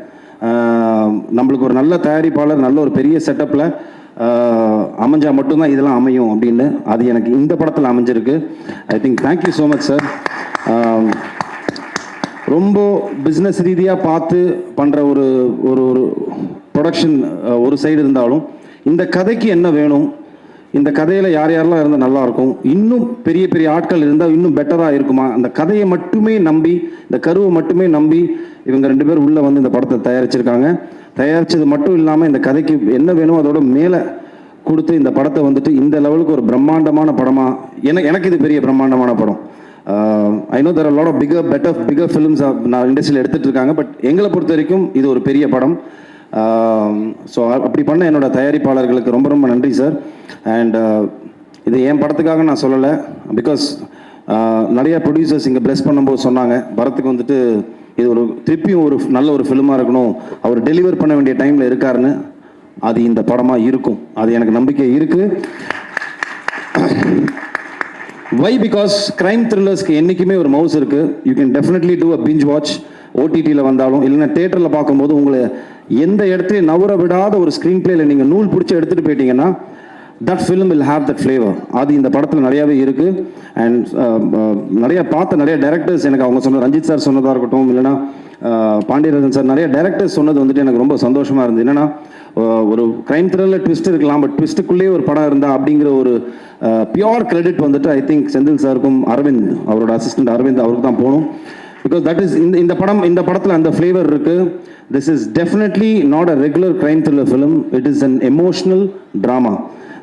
நம்மளுக்கு ஒரு நல்ல தயாரிப்பாளர், நல்ல ஒரு பெரிய செட்டப்பில் அமைஞ்சால் மட்டும்தான் இதெல்லாம் அமையும் அப்படின்னு. அது எனக்கு இந்த படத்தில் அமைஞ்சிருக்கு. I think thank you so much sir. ரொம்ப பிஸ்னஸ் ரீதியாக பார்த்து பண்ணுற ஒரு ஒரு ஒரு ப்ரொடக்ஷன் ஒரு சைடு இருந்தாலும், இந்த கதைக்கு என்ன வேணும், இந்த கதையில் யார் யாரெல்லாம் இருந்தால் நல்லாயிருக்கும், இன்னும் பெரிய பெரிய ஆட்கள் இருந்தால் இன்னும் பெட்டராக இருக்குமா, அந்த கதையை மட்டுமே நம்பி, இந்த கருவை மட்டுமே நம்பி இவங்க 2 பேர் உள்ளே வந்து இந்த படத்தை தயாரிச்சிருக்காங்க. தயாரித்தது மட்டும் இல்லாமல் இந்த கதைக்கு என்ன வேணும் அதோட மேலே கொடுத்து இந்த படத்தை வந்துட்டு இந்த லெவலுக்கு ஒரு பிரம்மாண்டமான படமாக, எனக்கு இது பெரிய பிரம்மாண்டமான படம். I know there are lot of bigger films நான் இண்டஸ்ட்ரியில் எடுத்துகிட்டு இருக்காங்க. பட் எங்களை பொறுத்த வரைக்கும் இது ஒரு பெரிய படம். ஸோ அப்படி பண்ண என்னோட தயாரிப்பாளர்களுக்கு ரொம்ப ரொம்ப நன்றி சார். அண்ட் இது என் படத்துக்காக நான் சொல்லலை, பிகாஸ் நிறைய ப்ரொடியூசர்ஸ் இங்கே ப்ளெஸ் பண்ணும்போது சொன்னாங்க, பரத்துக்கு வந்துட்டு இது ஒரு திருப்பியும் ஒரு நல்ல ஒரு ஃபிலிமாக இருக்கணும், அவர் டெலிவர் பண்ண வேண்டிய டைமில் இருக்காருன்னு. அது இந்த படமாக இருக்கும், அது எனக்கு நம்பிக்கை இருக்குது. வை? பிகாஸ் கிரைம் த்ரில்லர்ஸ்க்கு என்றைக்குமே ஒரு மவுஸ் இருக்குது. You can definitely do a binge watch. ஓடிடியில் வந்தாலும் இல்லைன்னா தேட்டரில் பார்க்கும்போது உங்களை எந்த இடத்துலையும் நவர விடாத ஒரு ஸ்க்ரீன் பிளேல நீங்கள் நூல் பிடிச்சி எடுத்துகிட்டு போயிட்டீங்கன்னா that film will have that flavour. அது இந்த படத்தில் நிறையாவே இருக்குது. அண்ட் நிறைய பார்த்த நிறைய டேரக்டர்ஸ் எனக்கு அவங்க சொன்ன, ரஞ்சித் சார் சொன்னதாக இருக்கட்டும், இல்லைனா பாண்டியராஜன் சார், நிறைய டேரக்டர்ஸ் சொன்னது வந்துட்டு எனக்கு ரொம்ப சந்தோஷமாக இருந்தது. என்னென்னா ஒரு கிரைம் த்ரில்லர் ட்விஸ்ட் இருக்கலாம், பட் ட்விஸ்ட்டுக்குள்ளேயே ஒரு படம் இருந்தால் அப்படிங்கிற ஒரு பியோர் கிரெடிட் வந்துட்டு ஐ திங்க் செந்தில் சாருக்கும் அரவிந்த், அவரோட அசிஸ்டன்ட் அரவிந்த், அவருக்கு தான் போகணும். பிகாஸ் தட் இஸ் இந்த படத்தில் அந்த ஃப்ளேவர் இருக்குது. This is definitely not a regular crime thriller film. It is an emotional drama.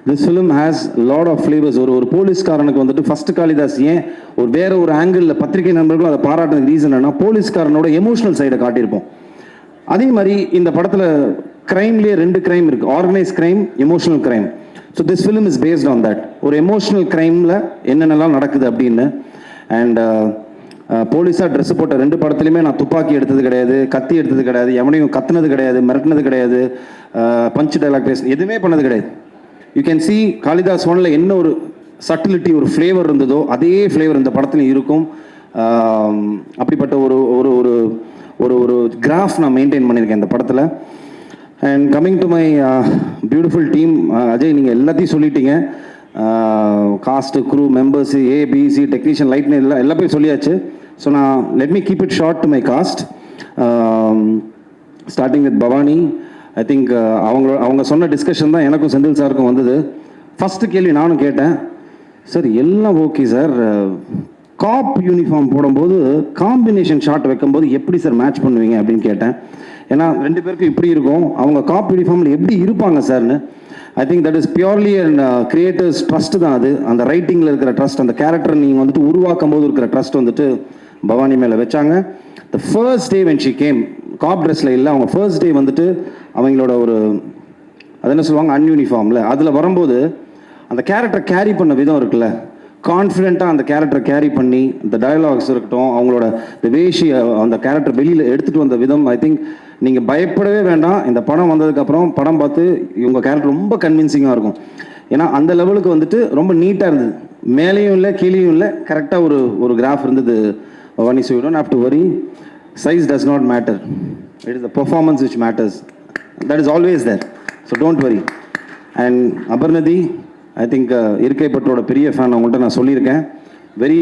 This film has lot of flavours. ஒரு போலீஸ்காரனுக்கு வந்துட்டு ஃபர்ஸ்ட் காளிதாஸ் ஏன் ஒரு வேற ஒரு ஆங்கிளில் பத்திரிகை நண்பர்களும் அதை பாராட்டுறதுக்கு ரீசன் என்ன, போலீஸ்காரனோட எமோஷனல் சைடை காட்டியிருப்போம். அதே மாதிரி இந்த படத்தில் கிரைம்லேயே 2 கிரைம் இருக்குது, organise crime, emotional crime. So this film is based on that. ஒரு எமோஷனல் கிரைமில் என்னென்னலாம் நடக்குது அப்படின்னு. அண்ட் போலீஸாக ட்ரெஸ் போட்ட 2 படத்துலையுமே நான் துப்பாக்கி எடுத்தது கிடையாது, கத்தி எடுத்தது கிடையாது, எவனையும் கத்துனது கிடையாது, மிரட்டினது கிடையாது, பஞ்ச் டைலாக் பேச எதுவுமே பண்ணது கிடையாது. யூ கேன் சி காளிதாஸ் 1ல் என்ன ஒரு சட்டிலிட்டி, ஒரு ஃப்ளேவர் இருந்ததோ அதே ஃப்ளேவர் இந்த படத்துலையும் இருக்கும். அப்படிப்பட்ட ஒரு ஒரு ஒரு ஒரு ஒரு கிராஃப் நான் மெயின்டைன் பண்ணியிருக்கேன் இந்த படத்தில். And coming to my beautiful team, Ajay நீங்கள் எல்லாத்தையும் சொல்லிட்டீங்க. Cast, crew, members, ABC, technician, லைட்னு எல்லா பேரும் சொல்லியாச்சு. ஸோ நான் let me keep it short to my cast. Starting with Bhavani. I think அவங்க சொன்ன டிஸ்கஷன் தான் எனக்கும் செந்தில் சாருக்கும் வந்தது. ஃபஸ்ட்டு கேள்வி நானும் கேட்டேன், சார் எல்லாம் ஓகே சார், காப் யூனிஃபார்ம் போடும்போது காம்பினேஷன் ஷாட் வைக்கும்போது எப்படி சார் மேட்ச் பண்ணுவீங்க அப்படின்னு கேட்டேன். ஏன்னா 2 பேருக்கும் இப்படி இருக்கும், அவங்க காப் யூனிஃபார்மில் எப்படி இருப்பாங்க சார்னு. I think that is purely and creators trust தான் அது. அந்த ரைட்டிங்கில் இருக்கிற ட்ரஸ்ட், அந்த கேரக்டர் நீங்கள் வந்துட்டு உருவாக்கும் போது இருக்கிற ட்ரஸ்ட் வந்துட்டு பவானி மேலே வச்சாங்க. The first day when she came, cop ட்ரெஸ்ஸில் இல்லை, அவங்க ஃபர்ஸ்ட் டே வந்துட்டு அவங்களோட ஒரு அது என்ன சொல்லுவாங்க அன்யூனிஃபார்மில் அதில் வரும்போது அந்த கேரக்டர் கேரி பண்ண விதம் இருக்குல்ல, கான்ஃபிடென்ட்டாக அந்த கேரக்டரை கேரி பண்ணி, இந்த டயலாக்ஸ் இருக்கட்டும், அவங்களோட இந்த வேஷி அந்த கேரக்டர் வெளியில் எடுத்துகிட்டு வந்த விதம், ஐ திங்க் நீங்கள் பயப்படவே வேண்டாம். இந்த படம் வந்ததுக்கப்புறம் படம் பார்த்து இவங்க கேரக்டர் ரொம்ப கன்வின்சிங்காக இருக்கும். ஏன்னா அந்த லெவலுக்கு வந்துட்டு ரொம்ப நீட்டாக இருந்தது, மேலேயும் இல்லை கீழேயும் இல்லை, கரெக்டாக ஒரு கிராஃப் இருந்தது Bhavani. So you don't have to worry, size does not matter, it is the performance which matters, that is always there. So don't worry. And Aparnathi, I think இருக்கை பற்றோட பெரிய ஃபேன், அவங்கள்ட்ட நான் சொல்லியிருக்கேன். வெரி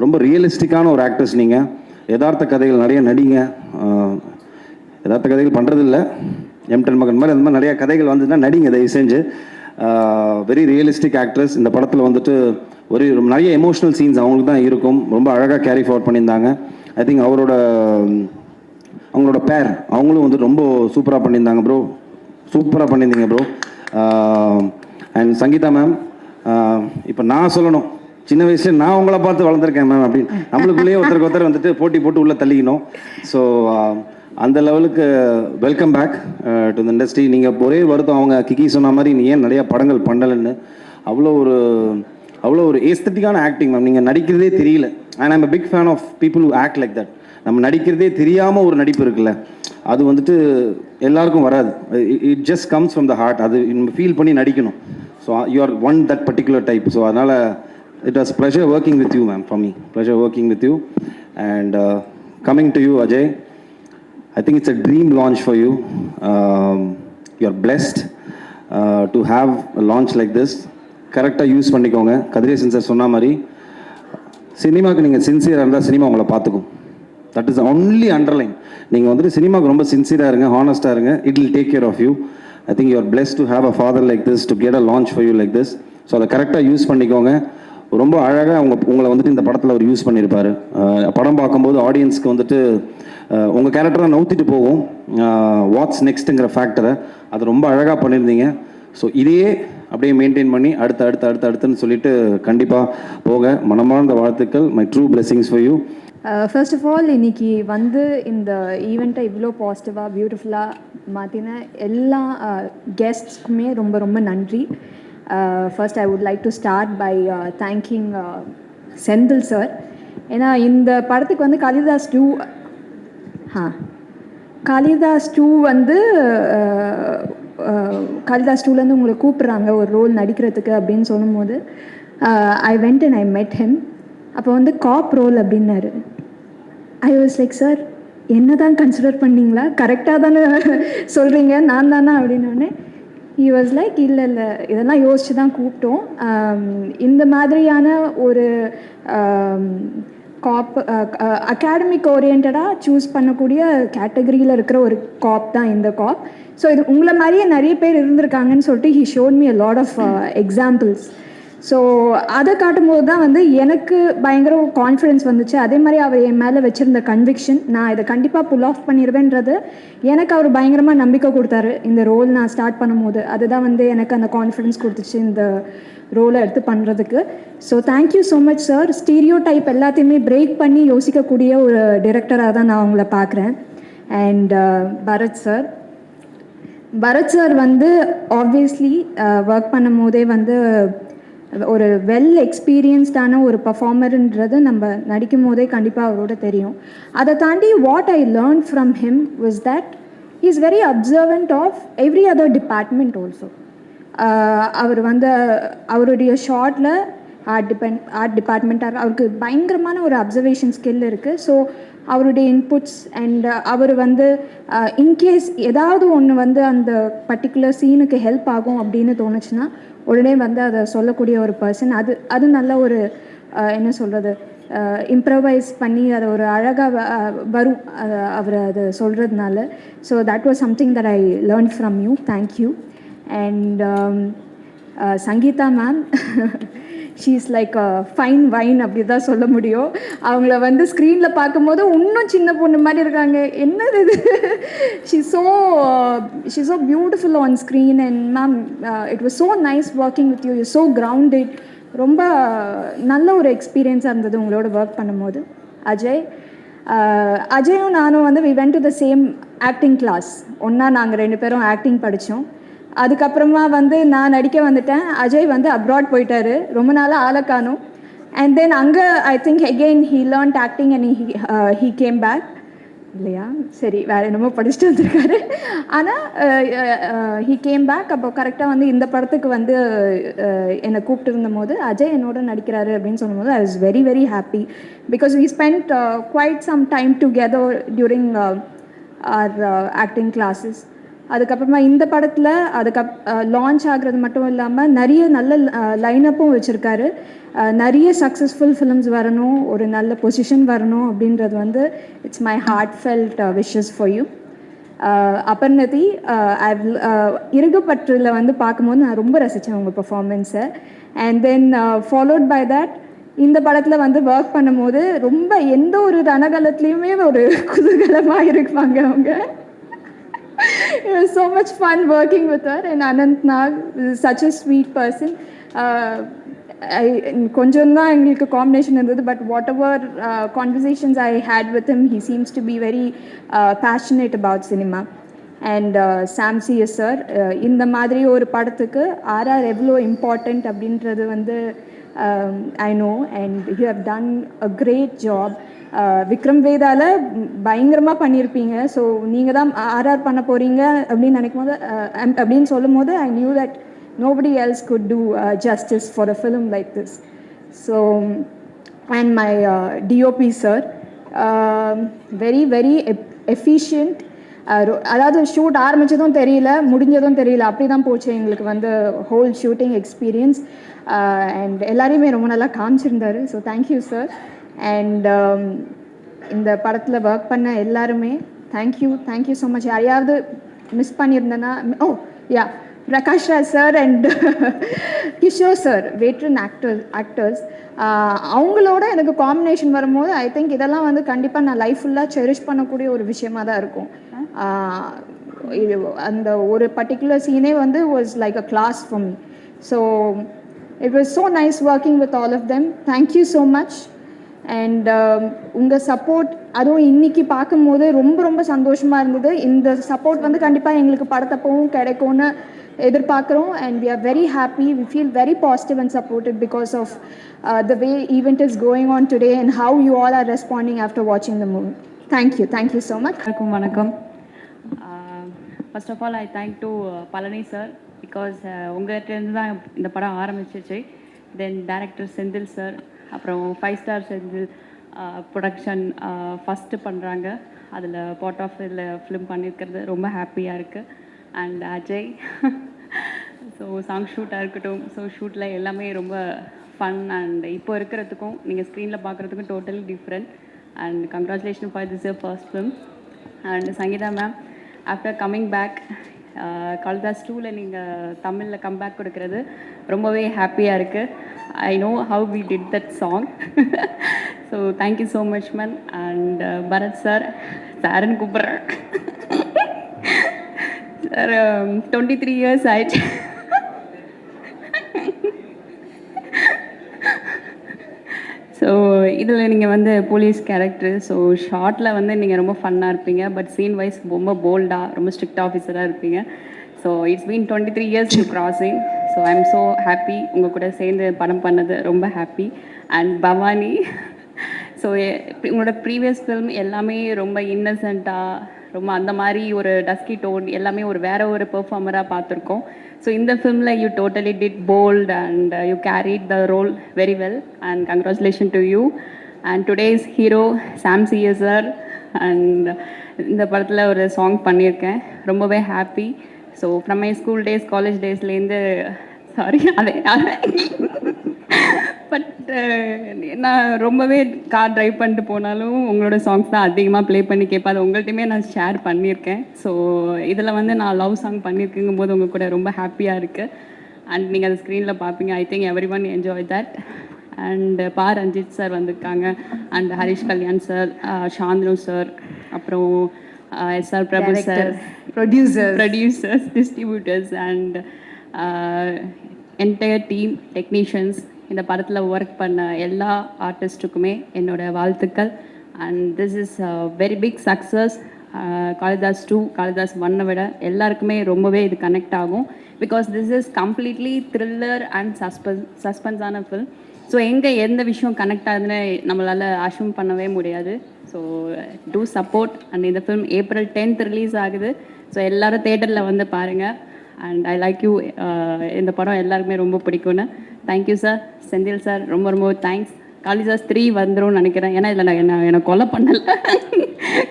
ரொம்ப ரியலிஸ்டிக்கான ஒரு ஆக்டர்ஸ் நீங்கள். யதார்த்த கதைகள் நிறைய நடிங்க. யதார்த்த கதைகள் பண்ணுறதில்ல, M10 மகன் மாதிரி அந்த மாதிரி நிறையா கதைகள் வந்துச்சுன்னா நடிங்க தயவு செஞ்சு. Very realistic actress. இந்த படத்தில் வந்துட்டு நிறைய எமோஷ்னல் சீன்ஸ் அவங்களுக்கு தான் இருக்கும், ரொம்ப அழகாக கேரி ஃபார்வர்ட் பண்ணியிருந்தாங்க. ஐ திங்க் அவங்களோட பேர் அவங்களும் வந்து ரொம்ப சூப்பராக பண்ணியிருந்தாங்க ப்ரோ, சூப்பராக பண்ணியிருந்தீங்க ப்ரோ. அண்ட் சங்கீதா மேம், இப்போ நான் சொல்லணும், சின்ன வயசுல நான் உங்களை பார்த்து வளர்ந்துருக்கேன் மேம் அப்படின்னு நம்மளுக்குள்ளேயே ஒருத்தருக்கு வந்துட்டு போட்டி போட்டு உள்ளே தள்ளிக்கணும். ஸோ அந்த லெவலுக்கு welcome back to the industry. நீங்கள் ஒரே வருத்தம், அவங்க கிக்கி சொன்ன மாதிரி நீ ஏன் நிறையா படங்கள் பண்ணலைன்னு. அவ்வளோ ஒரு ஏஸ்தட்டிக்கான ஆக்டிங் மேம், நீங்கள் நடிக்கிறதே தெரியல. And I'm a big fan of people who act like that. நம்ம நடிக்கிறதே தெரியாமல் ஒரு நடிப்பு இருக்குல்ல, அது வந்துட்டு எல்லாருக்கும் வராது. It just comes from the heart. அது ஃபீல் பண்ணி நடிக்கணும். So you are one that particular type. So அதனால் it was pleasure working with you ma'am, for me pleasure working with you. And coming to you Ajay, I think it's a dream launch for you. You are blessed to have a launch like this. கரெக்டாக use பண்ணிக்கோங்க. Kathiresan sir சொன்ன மாதிரி சினிமாவுக்கு நீங்கள் சின்சியராக இருந்தால் cinema உங்களை பார்த்துக்கும். That is only underline. நீங்கள் வந்துட்டு சினிமாவுக்கு ரொம்ப சின்சியராக இருங்க, ஹானஸ்ட்டாக இருங்க, it will take care of you. I think you are blessed to have a father like this, to get a launch for you like this. So அதை கரெக்டாக யூஸ் பண்ணிக்கோங்க. ரொம்ப அழகாக உங்களை வந்துட்டு இந்த படத்தில் அவர் யூஸ் பண்ணியிருப்பார். படம் பார்க்கும்போது ஆடியன்ஸ்க்கு வந்துட்டு உங்கள் கேரக்டரை நவுத்திட்டு போகும், வாட்ஸ் நெக்ஸ்ட்டுங்கிற ஃபேக்டரை அது ரொம்ப அழகாக பண்ணியிருந்தீங்க. ஸோ இதையே அப்படியே மெயின்டைன் பண்ணி அடுத்துன்னு சொல்லிட்டு கண்டிப்பாக போக மனமார்ந்த வாழ்த்துக்கள். My true blessings for you. First of all இன்னைக்கு வந்து இந்த ஈவெண்ட்டை இவ்வளோ பாசிட்டிவாக பியூட்டிஃபுல்லாக மாற்றின எல்லா கெஸ்ட்ஸ்க்குமே ரொம்ப ரொம்ப நன்றி. First I would like to start by thanking Senthil sir. ஏன்னா இந்த படத்துக்கு வந்து காளிதாஸ் 2 வந்து காளிதாஸ் 2லேருந்து உங்களை கூப்பிட்றாங்க ஒரு ரோல் நடிக்கிறதுக்கு அப்படின்னு சொல்லும்போது ஐ வெண்ட் அண்ட் ஐ மெட் ஹிம். அப்போ வந்து காப் ரோல் அப்படின்னாரு. ஐ வாஸ் லைக், சார் என்ன தான் கன்சிடர் பண்ணிங்களா, கரெக்டாக தானே சொல்கிறீங்க, நான் தானே அப்படின்னோடனே ஹி வாஸ் லைக், இல்லை இதெல்லாம் யோசித்து தான் கூப்பிட்டோம். இந்த மாதிரியான ஒரு காப் அகாடமிக் ஓரியன்டாக சூஸ் பண்ணக்கூடிய கேட்டகரியில் இருக்கிற ஒரு காப் தான் இந்த காப். ஸோ இது உங்களை மாதிரியே நிறைய பேர் இருந்திருக்காங்கன்னு சொல்லிட்டு he showed me a lot of examples. So அதை காட்டும்போது தான் வந்து எனக்கு பயங்கர கான்ஃபிடென்ஸ் வந்துச்சு. அதே மாதிரி அவர் என் மேலே வச்சுருந்த கன்விக்ஷன், நான் இதை கண்டிப்பாக புல் ஆஃப் பண்ணிடுவேன்றது எனக்கு அவர் பயங்கரமாக நம்பிக்கை கொடுத்தாரு. இந்த ரோல் நான் ஸ்டார்ட் பண்ணும்போது அதுதான் வந்து எனக்கு அந்த கான்ஃபிடென்ஸ் கொடுத்துச்சு இந்த ரோலை எடுத்து பண்ணுறதுக்கு. So thank you so much sir. Stereo type எல்லாத்தையுமே பிரேக் பண்ணி யோசிக்கக்கூடிய ஒரு டிரெக்டராக தான் நான் உங்களை பார்க்குறேன். அண்ட் பரத் சார் வந்து ஆப்வியஸ்லி ஒர்க் பண்ணும் போதே வந்து ஒரு வெல் எக்ஸ்பீரியன்ஸ்டான ஒரு பர்ஃபார்மருன்றது நம்ம நடிக்கும் போதே கண்டிப்பாக அவரோட தெரியும். அதை தாண்டி what I learn from him was that he is very observant of every other department also. அவர் வந்து அவருடைய ஷார்ட்டில் ஆர்ட் டிபார்ட்மெண்ட்டாக அவருக்கு பயங்கரமான ஒரு அப்சர்வேஷன் ஸ்கில் இருக்குது. ஸோ அவருடைய இன்புட்ஸ் அண்ட் அவர் வந்து இன்கேஸ் ஏதாவது ஒன்று வந்து அந்த பர்டிகுலர் சீனுக்கு ஹெல்ப் ஆகும் அப்படின்னு தோணுச்சுன்னா உடனே வந்து அதை சொல்லக்கூடிய ஒரு பர்சன். அது நல்ல ஒரு என்ன சொல்கிறது, இம்ப்ரவைஸ் பண்ணி அதை ஒரு அழகாக வரும் அவர் அதை சொல்கிறதுனால. So that was something that I learn from you. Thank you. And Sangeetha ma'am, she is like fine wine அப்படி தான் சொல்ல முடியும். அவங்கள வந்து ஸ்க்ரீனில் பார்க்கும்போது இன்னும் சின்ன பொண்ணு மாதிரி இருக்காங்க. என்னது இது, she so beautiful on screen. And ma'am, it was so nice working with you. You so grounded. ரொம்ப நல்ல ஒரு எக்ஸ்பீரியன்ஸாக இருந்தது உங்களோட ஒர்க் பண்ணும்போது. அஜயும் நானும் வந்து we went to the same acting class. ஒன்றா நாங்கள் 2 பேரும் ஆக்டிங் படித்தோம். அதுக்கப்புறமா வந்து நான் நடிக்க வந்துட்டேன். அஜய் வந்து அப்ராட் போயிட்டாரு, ரொம்ப நாளாக ஆளை காணும். அண்ட் தென் அங்கே I think again he learned acting and he came back. இல்லையா, சரி, வேறு என்னமோ படிச்சுட்டு வந்திருக்காரு. ஆனால் ஹீ கேம் பேக். அப்போ கரெக்டாக வந்து இந்த படத்துக்கு வந்து என்னை கூப்பிட்டு இருந்தபோது அஜய் என்னோட நடிக்கிறாரு அப்படின்னு சொல்லும்போது I was very very happy. Because we spend quite some time together during our acting classes. அதுக்கப்புறமா இந்த படத்தில் லான்ச் ஆகிறது மட்டும் இல்லாமல் நிறைய நல்ல லைனப்பும் வச்சுருக்காரு. நிறைய சக்ஸஸ்ஃபுல் ஃபிலிம்ஸ் வரணும், ஒரு நல்ல பொசிஷன் வரணும் அப்படின்றது வந்து it's my heartfelt wishes for you. Aparnathi, இருகுப்பற்றில் வந்து பார்க்கும்போது நான் ரொம்ப ரசித்தேன் உங்கள் பெர்ஃபார்மன்ஸை. And then followed by that இந்த படத்தில் வந்து ஒர்க் பண்ணும்போது ரொம்ப எந்த ஒரு ரணகலத்துலேயுமே ஒரு குதூகலமாக இருப்பாங்க அவங்க. It was so much fun working with her. And Anant Nag is such a sweet person. கொஞ்சம் தான் எங்களுக்கு காம்பினேஷன் இருந்தது, but whatever conversations I had with him, he seems to be very passionate about cinema. And Sam CS sir, இந்த மாதிரி ஒரு படத்துக்கு RR எவ்வளோ important அப்படின்றது வந்து I know, and you have done a great job. Vikram வேதாவில் பயங்கரமாக பண்ணியிருப்பீங்க. ஸோ நீங்கள் தான் ஆர்ஆர் பண்ண போகிறீங்க அப்படின்னு நினைக்கும் போது அப்படின்னு சொல்லும் போது I knew that nobody else could do justice for a film like this. So, and my DOP sir, very very efficient. அதாவது ஷூட் ஆரம்பித்ததும் தெரியல, முடிஞ்சதும் தெரியல, அப்படி தான் போச்சு எங்களுக்கு வந்து ஹோல் ஷூட்டிங் எக்ஸ்பீரியன்ஸ். அண்ட் எல்லாரையுமே ரொம்ப நல்லா காமிச்சிருந்தாரு. So thank you sir. அண்ட் இந்த படத்தில் ஒர்க் பண்ண எல்லாருமே தேங்க்யூ ஸோ மச். யாரையாவது மிஸ் பண்ணியிருந்தேன்னா, yeah, Prakash Raj sir and Kishore sir, veteran actors, அவங்களோட எனக்கு காம்பினேஷன் வரும்போது ஐ திங்க் இதெல்லாம் வந்து கண்டிப்பாக நான் லைஃப் ஃபுல்லாக செரிஷ் பண்ணக்கூடிய ஒரு விஷயமாக தான் இருக்கும். அந்த ஒரு பர்டிகுலர் சீனே வந்து was like a class for me. So it was so nice working with all of them. Thank you so much. And உங்கள் சப்போர்ட், அதுவும் இன்றைக்கி பார்க்கும்போது ரொம்ப ரொம்ப சந்தோஷமாக இருந்தது. இந்த சப்போர்ட் வந்து கண்டிப்பாக எங்களுக்கு படத்தப்பவும் கிடைக்கும்னு எதிர்பார்க்குறோம். And we are very happy. We feel very positive and supported because of the way event is going on today and how you all are responding after வாட்சிங் the movie. Thank you so much. வணக்கம். First of all I thank to Palani sir, because உங்கள்கிட்டருந்து தான் இந்த படம் ஆரம்பிச்சிச்சு. தென் director Senthil sir, அப்புறம் 5 star Senthil production first பண்ணுறாங்க. அதில் பார்ட் ஆஃப் இதில் ஃபிலிம் பண்ணியிருக்கிறது ரொம்ப ஹாப்பியாக இருக்குது. அண்ட் அஜய், ஸோ சாங் ஷூட்டாக இருக்கட்டும், ஸோ ஷூட்டில் எல்லாமே ரொம்ப ஃபன். அண்ட் இப்போ இருக்கிறதுக்கும் நீங்கள் ஸ்க்ரீனில் பார்க்குறதுக்கும் totally different. And congratulation for this first film. And Sangeetha ma'am, after coming back Kalidas 2ல் நீங்கள் தமிழில் கம்பேக் கொடுக்கறது ரொம்பவே ஹாப்பியாக இருக்குது. I know how we did that song. So thank you so much man. And Bharat sir, Saran Kubra sir, 23 years ஆயிடுச்சு. So இதில் நீங்கள் வந்து போலீஸ் கேரக்டர், ஸோ ஷார்ட்டில் வந்து நீங்கள் ரொம்ப ஃபன்னாக இருப்பீங்க, பட் சீன் வைஸ் ரொம்ப போல்டாக, ரொம்ப ஸ்ட்ரிக்ட் ஆஃபீஸராக இருப்பீங்க. So it's been 23 years to crossing. So I am so happy உங்கள் கூட சேர்ந்து படம் பண்ணது, ரொம்ப ஹாப்பி. அண்ட் பவானி, ஸோ உங்களோட ப்ரீவியஸ் ஃபிலிம் எல்லாமே ரொம்ப இன்னசென்ட்டாக, ரொம்ப அந்த மாதிரி ஒரு டஸ்கி டோன் எல்லாமே ஒரு வேற ஒரு பெர்ஃபார்மராக பார்த்துருக்கோம். ஸோ இந்த ஃபிலிமில் you totally did bold and you carried the role very well and congratulation to you. And today's hero Sam CS sir and இந்த படத்தில் ஒரு சாங் பண்ணியிருக்கேன், ரொம்பவே happy. So from my school days college டேஸ்லேருந்து sorry அதே but நான் ரொம்பவே car drive பண்ணிட்டு போனாலும் உங்களோட சாங்ஸ் தான் அதிகமாக ப்ளே பண்ணி கேட்பேன். அது உங்கள்கிட்டயுமே நான் ஷேர் பண்ணியிருக்கேன். ஸோ இதில் வந்து நான் லவ் சாங் பண்ணியிருக்குங்கும் போது உங்கள் கூட ரொம்ப ஹாப்பியாக இருக்குது. அண்ட் நீங்கள் அது ஸ்க்ரீனில் பார்ப்பீங்க. I think everyone enjoy that. And Pa Ranjith sir வந்திருக்காங்க, and Harish Kalyan sir, Shanthanu sir, அப்புறம் SR Prabhu sir, producers, distributors and entire team technicians, இந்த படத்தில் ஒர்க் பண்ண எல்லா ஆர்டிஸ்ட்டுக்குமே என்னோட வாழ்த்துக்கள். And this is very big success. Kalidas 2, Kalidas 1 விட எல்லாருக்குமே ரொம்பவே இது கனெக்ட் ஆகும். Because this is completely thriller and சஸ்பென்ஸான ஃபில்ம். ஸோ எங்கே எந்த விஷயம் கனெக்ட் ஆகுதுன்னு நம்மளால் அஷ்யூம் பண்ணவே முடியாது. So do support. அண்ட் இந்த ஃபிலிம் April 10th ரிலீஸ் ஆகுது. ஸோ எல்லோரும் தேட்டரில் வந்து பாருங்கள். And I like you. இந்த படம் எல்லாருக்குமே ரொம்ப பிடிக்கும்னு. Thank you sir. செந்தில் சார் ரொம்ப ரொம்ப தேங்க்ஸ். காளிதாஸ் 3 வந்துடும் நினைக்கிறேன். ஏன்னா இதில் என்னை கொலை பண்ணலை.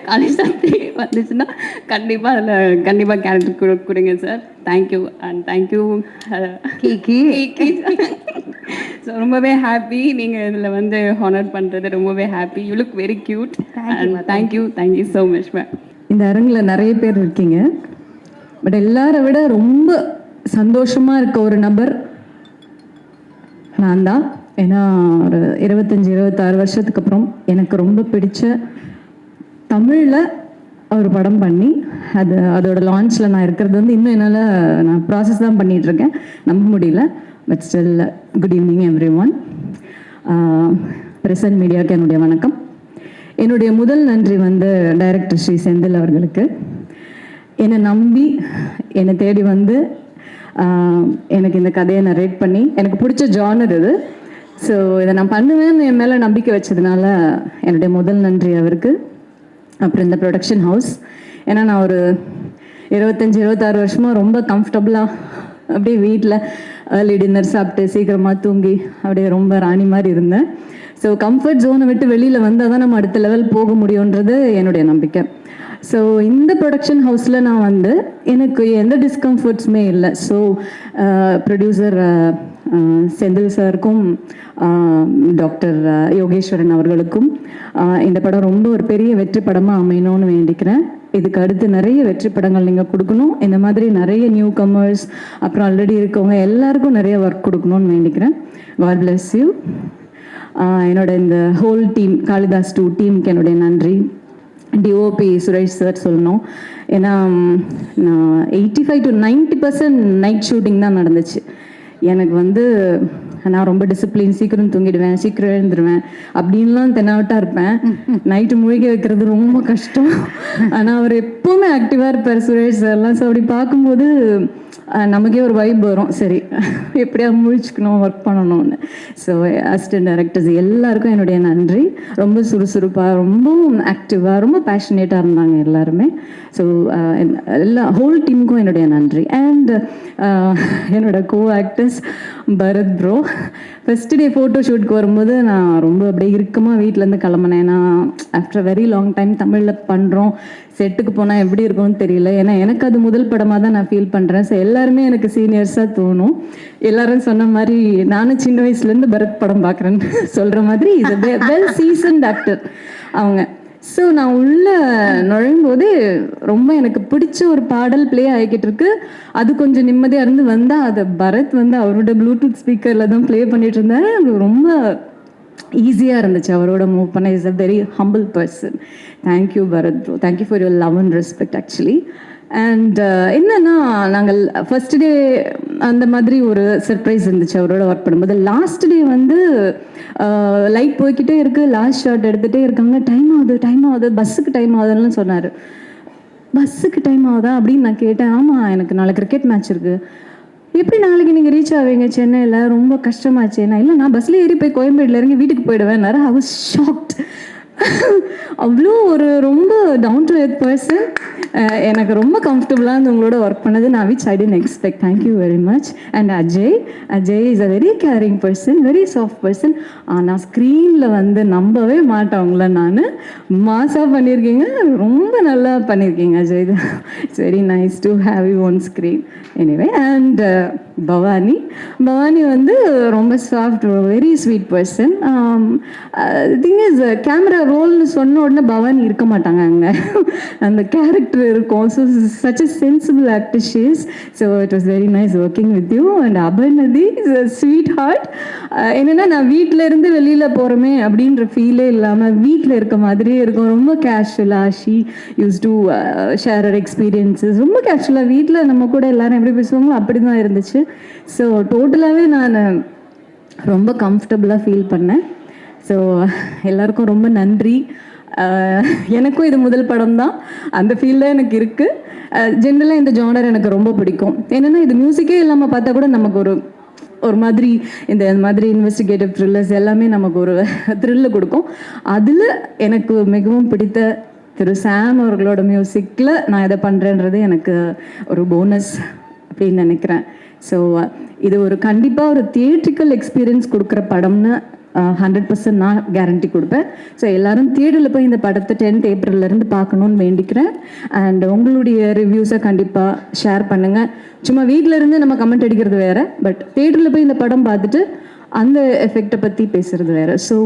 காளிதாஸ் 3 வந்துச்சுன்னா கண்டிப்பாக கேரக்டர் கொடுங்க sir. Thank you. And thank you Kiki. So ரொம்பவே ஹாப்பி நீங்கள் இதில் வந்து ஹானர் பண்ணுறது ரொம்பவே happy. You look very cute. And thank you so much ma'am. இந்த அரங்கில் நிறைய பேர் இருக்கீங்க, பட் எல்லாரை விட ரொம்ப சந்தோஷமாக இருக்க ஒரு நபர் நான் தான். ஏன்னா ஒரு 25-26 வருஷத்துக்கு அப்புறம் எனக்கு ரொம்ப பிடிச்ச தமிழில் ஒரு படம் பண்ணி அதோட லான்ச்சில் நான் இருக்கிறது வந்து இன்னும் என்னால் நான் ப்ராசஸ் தான் பண்ணிகிட்ருக்கேன், நம்ப முடியல. But still good evening every one. Present மீடியாவுக்கு என்னுடைய வணக்கம். என்னுடைய முதல் நன்றி வந்து டைரக்டர் ஸ்ரீ செந்தில் அவர்களுக்கு. என்னை நம்பி என்னை தேடி வந்து எனக்கு இந்த கதையை நரேட் பண்ணி, எனக்கு பிடிச்ச ஜானர் இது, ஸோ இதை நான் பண்ணுவேன்னு என் மேலே நம்பிக்கை வச்சதுனால என்னுடைய முதல் நன்றி அவருக்கு. அப்புறம் இந்த ப்ரொடக்ஷன் ஹவுஸ், ஏன்னா நான் ஒரு 25-26 வருஷமாக ரொம்ப கம்ஃபர்டபுளாக அப்படியே வீட்டில் ஏர்லி டின்னர் சாப்பிட்டு சீக்கிரமாக தூங்கி அப்படியே ரொம்ப ராணி மாதிரி இருந்தேன். ஸோ கம்ஃபர்ட் ஜோனை விட்டு வெளியில் வந்தால் தான் நம்ம அடுத்த லெவல் போக முடியுன்றது என்னுடைய நம்பிக்கை. ஸோ இந்த ப்ரொடக்ஷன் ஹவுஸில் நான் வந்து எனக்கு எந்த டிஸ்கம்ஃபர்ட்ஸுமே இல்லை. ஸோ ப்ரொடியூசர் செந்தில் சாருக்கும் டாக்டர் யோகேஸ்வரன் அவர்களுக்கும் இந்த படம் ரொம்ப ஒரு பெரிய வெற்றி படமாக அமையணும்னு வேண்டிக்கிறேன். இதுக்கு அடுத்து நிறைய வெற்றி படங்கள் நீங்கள் கொடுக்கணும். இந்த மாதிரி நிறைய நியூ கமர்ஸ் அப்புறம் ஆல்ரெடி இருக்கவங்க எல்லாருக்கும் நிறைய ஒர்க் கொடுக்கணும்னு வேண்டிக்கிறேன். God bless you. என்னோட இந்த ஹோல் டீம், காளிதாஸ் 2 டீமுக்கு என்னுடைய நன்றி. டிஓபி சுரேஷ் சார் சொல்லணும். ஏன்னா நான் 85 to 90% நைட் ஷூட்டிங் தான் நடந்துச்சு. எனக்கு வந்து நான் ரொம்ப டிசிப்ளின், சீக்கிரம் தூங்கிடுவேன், சீக்கிரம் எழுந்துருவேன் அப்படின்லாம் தென்னாவட்டாக இருப்பேன். நைட்டு முழுகி வைக்கிறது ரொம்ப கஷ்டம். ஆனால் அவர் எப்போவுமே ஆக்டிவாக இருப்பார் சுரேஷ் சார்லாம். ஸோ அப்படி பார்க்கும்போது நமக்கே ஒரு வைப் வரும், சரி எப்படியா முழிச்சுக்கணும், ஒர்க் பண்ணணும்னு. ஸோ அசிஸ்டன்ட் டைரக்டர்ஸ் எல்லாருக்கும் என்னுடைய நன்றி. ரொம்ப சுறுசுறுப்பாக, ரொம்பவும் ஆக்டிவாக, ரொம்ப பேஷனேட்டாக இருந்தாங்க எல்லாருமே. ஸோ எல்லா ஹோல் டீமுக்கும் என்னுடைய நன்றி. அண்ட் என்னோட co actors Bharath bro. First day photo ஷூட்க்கு வரும்போது நான் ரொம்ப அப்படியே இறுக்கமாக வீட்டிலேருந்து கிளம்புனேன். நான் ஆஃப்டர் வெரி லாங் டைம் தமிழில் பண்ணுறோம், செட்டுக்கு போனால் எப்படி இருக்கும்னு தெரியல. ஏன்னா எனக்கு அது முதல் படமாக தான் நான் ஃபீல் பண்ணுறேன். ஸோ எல்லாருமே எனக்கு சீனியர்ஸாக தோணும். எல்லாரும் சொன்ன மாதிரி நானும் சின்ன வயசுலேருந்து பரத் படம் பார்க்குறேன்னு சொல்கிற மாதிரி இது வெல் சீசன்ட் ஆக்டர் அவங்க. ஸோ நான் உள்ளே நுழையும்போது ரொம்ப எனக்கு பிடிச்ச ஒரு பாடல் ப்ளே ஆகிக்கிட்டு இருக்கு. அது கொஞ்சம் நிம்மதியாக இருந்து வந்தால் அது பரத் வந்து அவரோட ப்ளூடூத் ஸ்பீக்கரில் தான் ப்ளே பண்ணிட்டு இருந்தாரு. அது ரொம்ப ஈஸியாக இருந்துச்சு அவரோட மூவ் பண்ண. Is a very humble person. Thank you Bharath bro. Thank you for your love and respect actually. And என்னன்னா நாங்கள் ஃபர்ஸ்ட் டே அந்த மாதிரி ஒரு சர்ப்ரைஸ் இருந்துச்சு அவரோட ஒர்க் பண்ணும்போது. லாஸ்ட் டே வந்து லைட் போய்கிட்டே இருக்குது, லாஸ்ட் ஷாட் எடுத்துகிட்டே இருக்காங்க. டைம் ஆகுது பஸ்ஸுக்கு டைம் ஆகுதுன்னு சொன்னார். பஸ்ஸுக்கு டைம் ஆகுதா அப்படின்னு நான் கேட்டேன். ஆமாம், எனக்கு நாளைக்கு கிரிக்கெட் மேட்ச் இருக்குது. எப்படி நாளைக்கு நீங்கள் ரீச் ஆவீங்க சென்னையில்? ரொம்ப கஷ்டமாச்சு. நான் பஸ்ஸில் ஏறி போய் கோயம்பேடில் இறங்கி வீட்டுக்கு போயிடுவேன்னாரு. I was shocked. அவ்வளோ ஒரு ரொம்ப டவுன் டு எர்த் பர்சன். எனக்கு ரொம்ப கம்ஃபர்டபுளாக இருந்து உங்களோட ஒர்க் பண்ணது நான் which I didn't expect. Thank you very much. And Ajay is a very caring person, very soft person. ஆனால் ஸ்க்ரீனில் வந்து நம்பவே மாட்டேன் உங்களை. நான் மாசாக பண்ணியிருக்கீங்க, ரொம்ப நல்லா பண்ணியிருக்கீங்க Ajay. It's very nice to have you one screen. Anyway and Bhavani வந்து ரொம்ப soft, very sweet person. Thing is camera ரோல்னு சொன்ன உடனே பவானி இருக்க மாட்டாங்க அங்கே, அந்த கேரக்டர் இருக்கும். So such a sensible actor she is. So it was very nice working with you. And Aparnathi is a sweet heart. என்னென்னா நான் வீட்டில் இருந்து வெளியில் போகிறோமே அப்படின்ற ஃபீலே இல்லாமல் வீட்டில் இருக்க மாதிரியே இருக்கும். ரொம்ப கேஷுவலாக she use to share her experiences. ரொம்ப கேஷுவலாக வீட்டில் நம்ம கூட எல்லாரும் எப்படி பேசுவாங்களோ அப்படி தான் இருந்துச்சு. ஸோ டோட்டலாகவே நான் ரொம்ப கம்ஃபர்டபுளாக ஃபீல் பண்ணேன். ஸோ எல்லாருக்கும் ரொம்ப நன்றி. எனக்கும் இது முதல் படம் தான், அந்த ஃபீல் தான் எனக்கு இருக்குது. ஜென்ரலாக இந்த ஜானர் எனக்கு ரொம்ப பிடிக்கும். என்னென்னா இது மியூசிக்கே இல்லாமல் பார்த்தா கூட நமக்கு ஒரு மாதிரி இந்த மாதிரி இன்வெஸ்டிகேட்டிவ் த்ரில்லர்ஸ் எல்லாமே நமக்கு ஒரு த்ரில்லு கொடுக்கும். அதில் எனக்கு மிகவும் பிடித்த திரு சாம் அவர்களோட மியூசிக்கில் நான் இதை பண்ணுறேன்றது எனக்கு ஒரு போனஸ் அப்படின்னு நினைக்கிறேன். ஸோ இது ஒரு கண்டிப்பாக ஒரு தியேட்ரிக்கல் எக்ஸ்பீரியன்ஸ் கொடுக்குற படம்னு 100% நான் கேரண்டி கொடுப்பேன். ஸோ எல்லோரும் தியேட்டரில் போய் இந்த படத்தை 10th ஏப்ரல்லேருந்து பார்க்கணுன்னு வேண்டிக்கிறேன். அண்ட் உங்களுடைய ரிவ்யூஸை கண்டிப்பாக ஷேர் பண்ணுங்கள். சும்மா வீட்டில் இருந்து நம்ம கமெண்ட் அடிக்கிறது வேறு, பட் தியேட்டரில் போய் இந்த படம் பார்த்துட்டு அந்த எஃபெக்டை பற்றி பேசுகிறது வேறு. So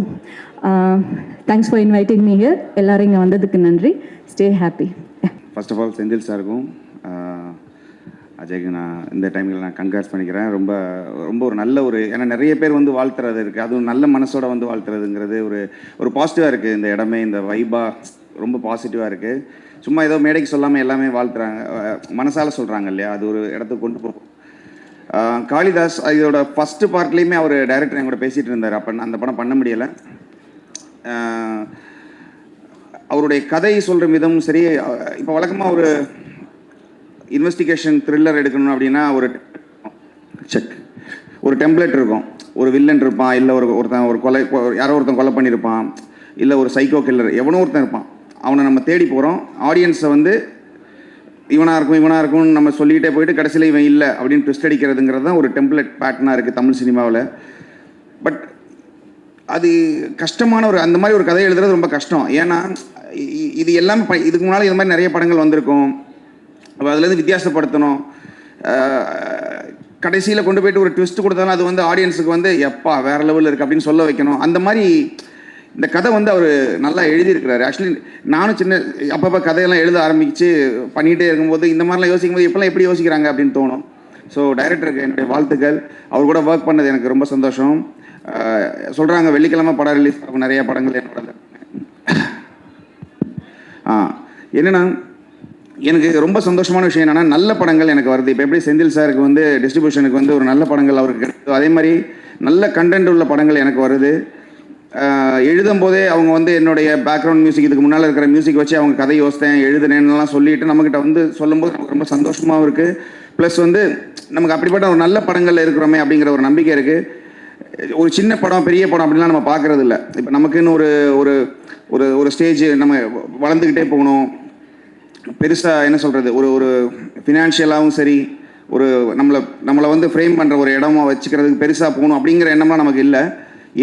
thanks for inviting me here. எல்லோரும் இங்கே வந்ததுக்கு நன்றி. Stay happy. First of all Senthil சாருக்கும் அஜய்க்கு நான் இந்த டைமில் நான் கங்க்ராட்ஸ் பண்ணிக்கிறேன். ரொம்ப ரொம்ப ஒரு நல்ல ஒரு, ஏன்னா நிறைய பேர் வந்து வாழ்த்துறது இருக்குது, அதுவும் நல்ல மனசோட வந்து வாழ்த்துறதுங்கிறது ஒரு பாசிட்டிவாக இருக்குது. இந்த இடமே இந்த வைபாக ரொம்ப பாசிட்டிவாக இருக்குது. சும்மா ஏதோ மேடைக்கு சொல்லாமல் எல்லாமே வாழ்த்துறாங்க, மனசால் சொல்கிறாங்க இல்லையா, அது ஒரு இடத்துக்கு கொண்டு போகும். காளிதாஸ் இதோட ஃபஸ்ட்டு பார்ட்லேயுமே அவர் டைரக்டர் என் கூட பேசிகிட்டு இருந்தார். அப்போ அந்த படம் பண்ண முடியலை. அவருடைய கதை சொல்கிற விதமும் சரி. இப்போ வழக்கமாக ஒரு இன்வெஸ்டிகேஷன் த்ரில்லர் எடுக்கணும் அப்படின்னா ஒரு டெம்ப்ளேட் இருக்கும். ஒரு வில்லன் இருப்பான், இல்லை ஒருத்தன் யாரோ ஒருத்தன் கொலை பண்ணியிருப்பான், இல்லை ஒரு சைக்கோ கில்லர் எவனோ ஒருத்தன் இருப்பான். அவனை நம்ம தேடி போகிறோம். ஆடியன்ஸை வந்து இவனாக இருக்கும்னு நம்ம சொல்லிக்கிட்டே போயிட்டு கடைசியில் இவன் இல்லை அப்படின்னு ட்விஸ்ட் அடிக்கிறதுங்கிறது தான் ஒரு டெம்ப்ளேட் பேட்டர்னாக இருக்குது தமிழ் சினிமாவில். பட் அது கஷ்டமான அந்த மாதிரி ஒரு கதை எழுதுறது ரொம்ப கஷ்டம். ஏன்னா இது எல்லாமே இதுக்கு முன்னால் இது மாதிரி நிறைய படங்கள் வந்திருக்கும். அப்போ அதுலேருந்து வித்தியாசப்படுத்தணும். கடைசியில் கொண்டு போய்ட்டு ஒரு ட்விஸ்ட் கொடுத்தாலும் அது வந்து ஆடியன்ஸுக்கு வந்து எப்பா வேறு லெவலில் இருக்குது அப்படின்னு சொல்ல வைக்கணும். அந்த மாதிரி இந்த கதை வந்து அவர் நல்லா எழுதியிருக்கிறாரு. ஆக்சுவலி நானும் அப்பப்போ கதையெல்லாம் எழுத ஆரம்பித்து பண்ணிகிட்டே இருக்கும்போது இந்த மாதிரிலாம் யோசிக்கும் போது இப்போலாம் எப்படி யோசிக்கிறாங்க அப்படின்னு தோணும். ஸோ டைரக்டருக்கு என்னுடைய வாழ்த்துக்கள். அவர் கூட ஒர்க் பண்ணது எனக்கு ரொம்ப சந்தோஷம். சொல்கிறாங்க வெள்ளிக்கிழமை படம் ரிலீஸ் ஆகும் நிறைய படங்கள் என்னோட. என்னென்னா எனக்கு ரொம்ப சந்தோஷமான விஷயம் என்னென்னா நல்ல படங்கள் எனக்கு வருது. இப்போ எப்படி செந்தில் சாருக்கு வந்து டிஸ்ட்ரிபியூஷனுக்கு வந்து ஒரு நல்ல படங்கள் அவருக்கு கிடைக்குது, அதே மாதிரி நல்ல கண்டென்ட் உள்ள படங்கள் எனக்கு வருது. எழுதும் போதே அவங்க வந்து என்னுடைய பேக்ரவுண்ட் மியூசிக் இதுக்கு முன்னால் இருக்கிற மியூசிக் வச்சு அவங்க கதை யோசித்தேன் எழுதுனேன்னுலாம் சொல்லிட்டு நம்மக்கிட்ட வந்து சொல்லும்போது நமக்கு ரொம்ப சந்தோஷமாகவும் இருக்குது. ப்ளஸ் வந்து நமக்கு அப்படிப்பட்ட ஒரு நல்ல படங்கள் இருக்கிறோமே அப்படிங்கிற ஒரு நம்பிக்கை இருக்குது. ஒரு சின்ன படம் பெரிய படம் அப்படின்லாம் நம்ம பார்க்குறது இல்லை. இப்போ நமக்குன்னு ஒரு ஒரு ஒரு ஸ்டேஜ் நம்ம வளர்ந்துக்கிட்டே போகணும். பெருசாக என்ன சொல்கிறது, ஒரு ஃபினான்ஷியலாகவும் சரி, ஒரு நம்மளை வந்து ஃப்ரேம் பண்ணுற ஒரு இடமா வச்சுக்கிறதுக்கு பெருசாக போகணும் அப்படிங்கிற எண்ணம்லாம் நமக்கு இல்லை.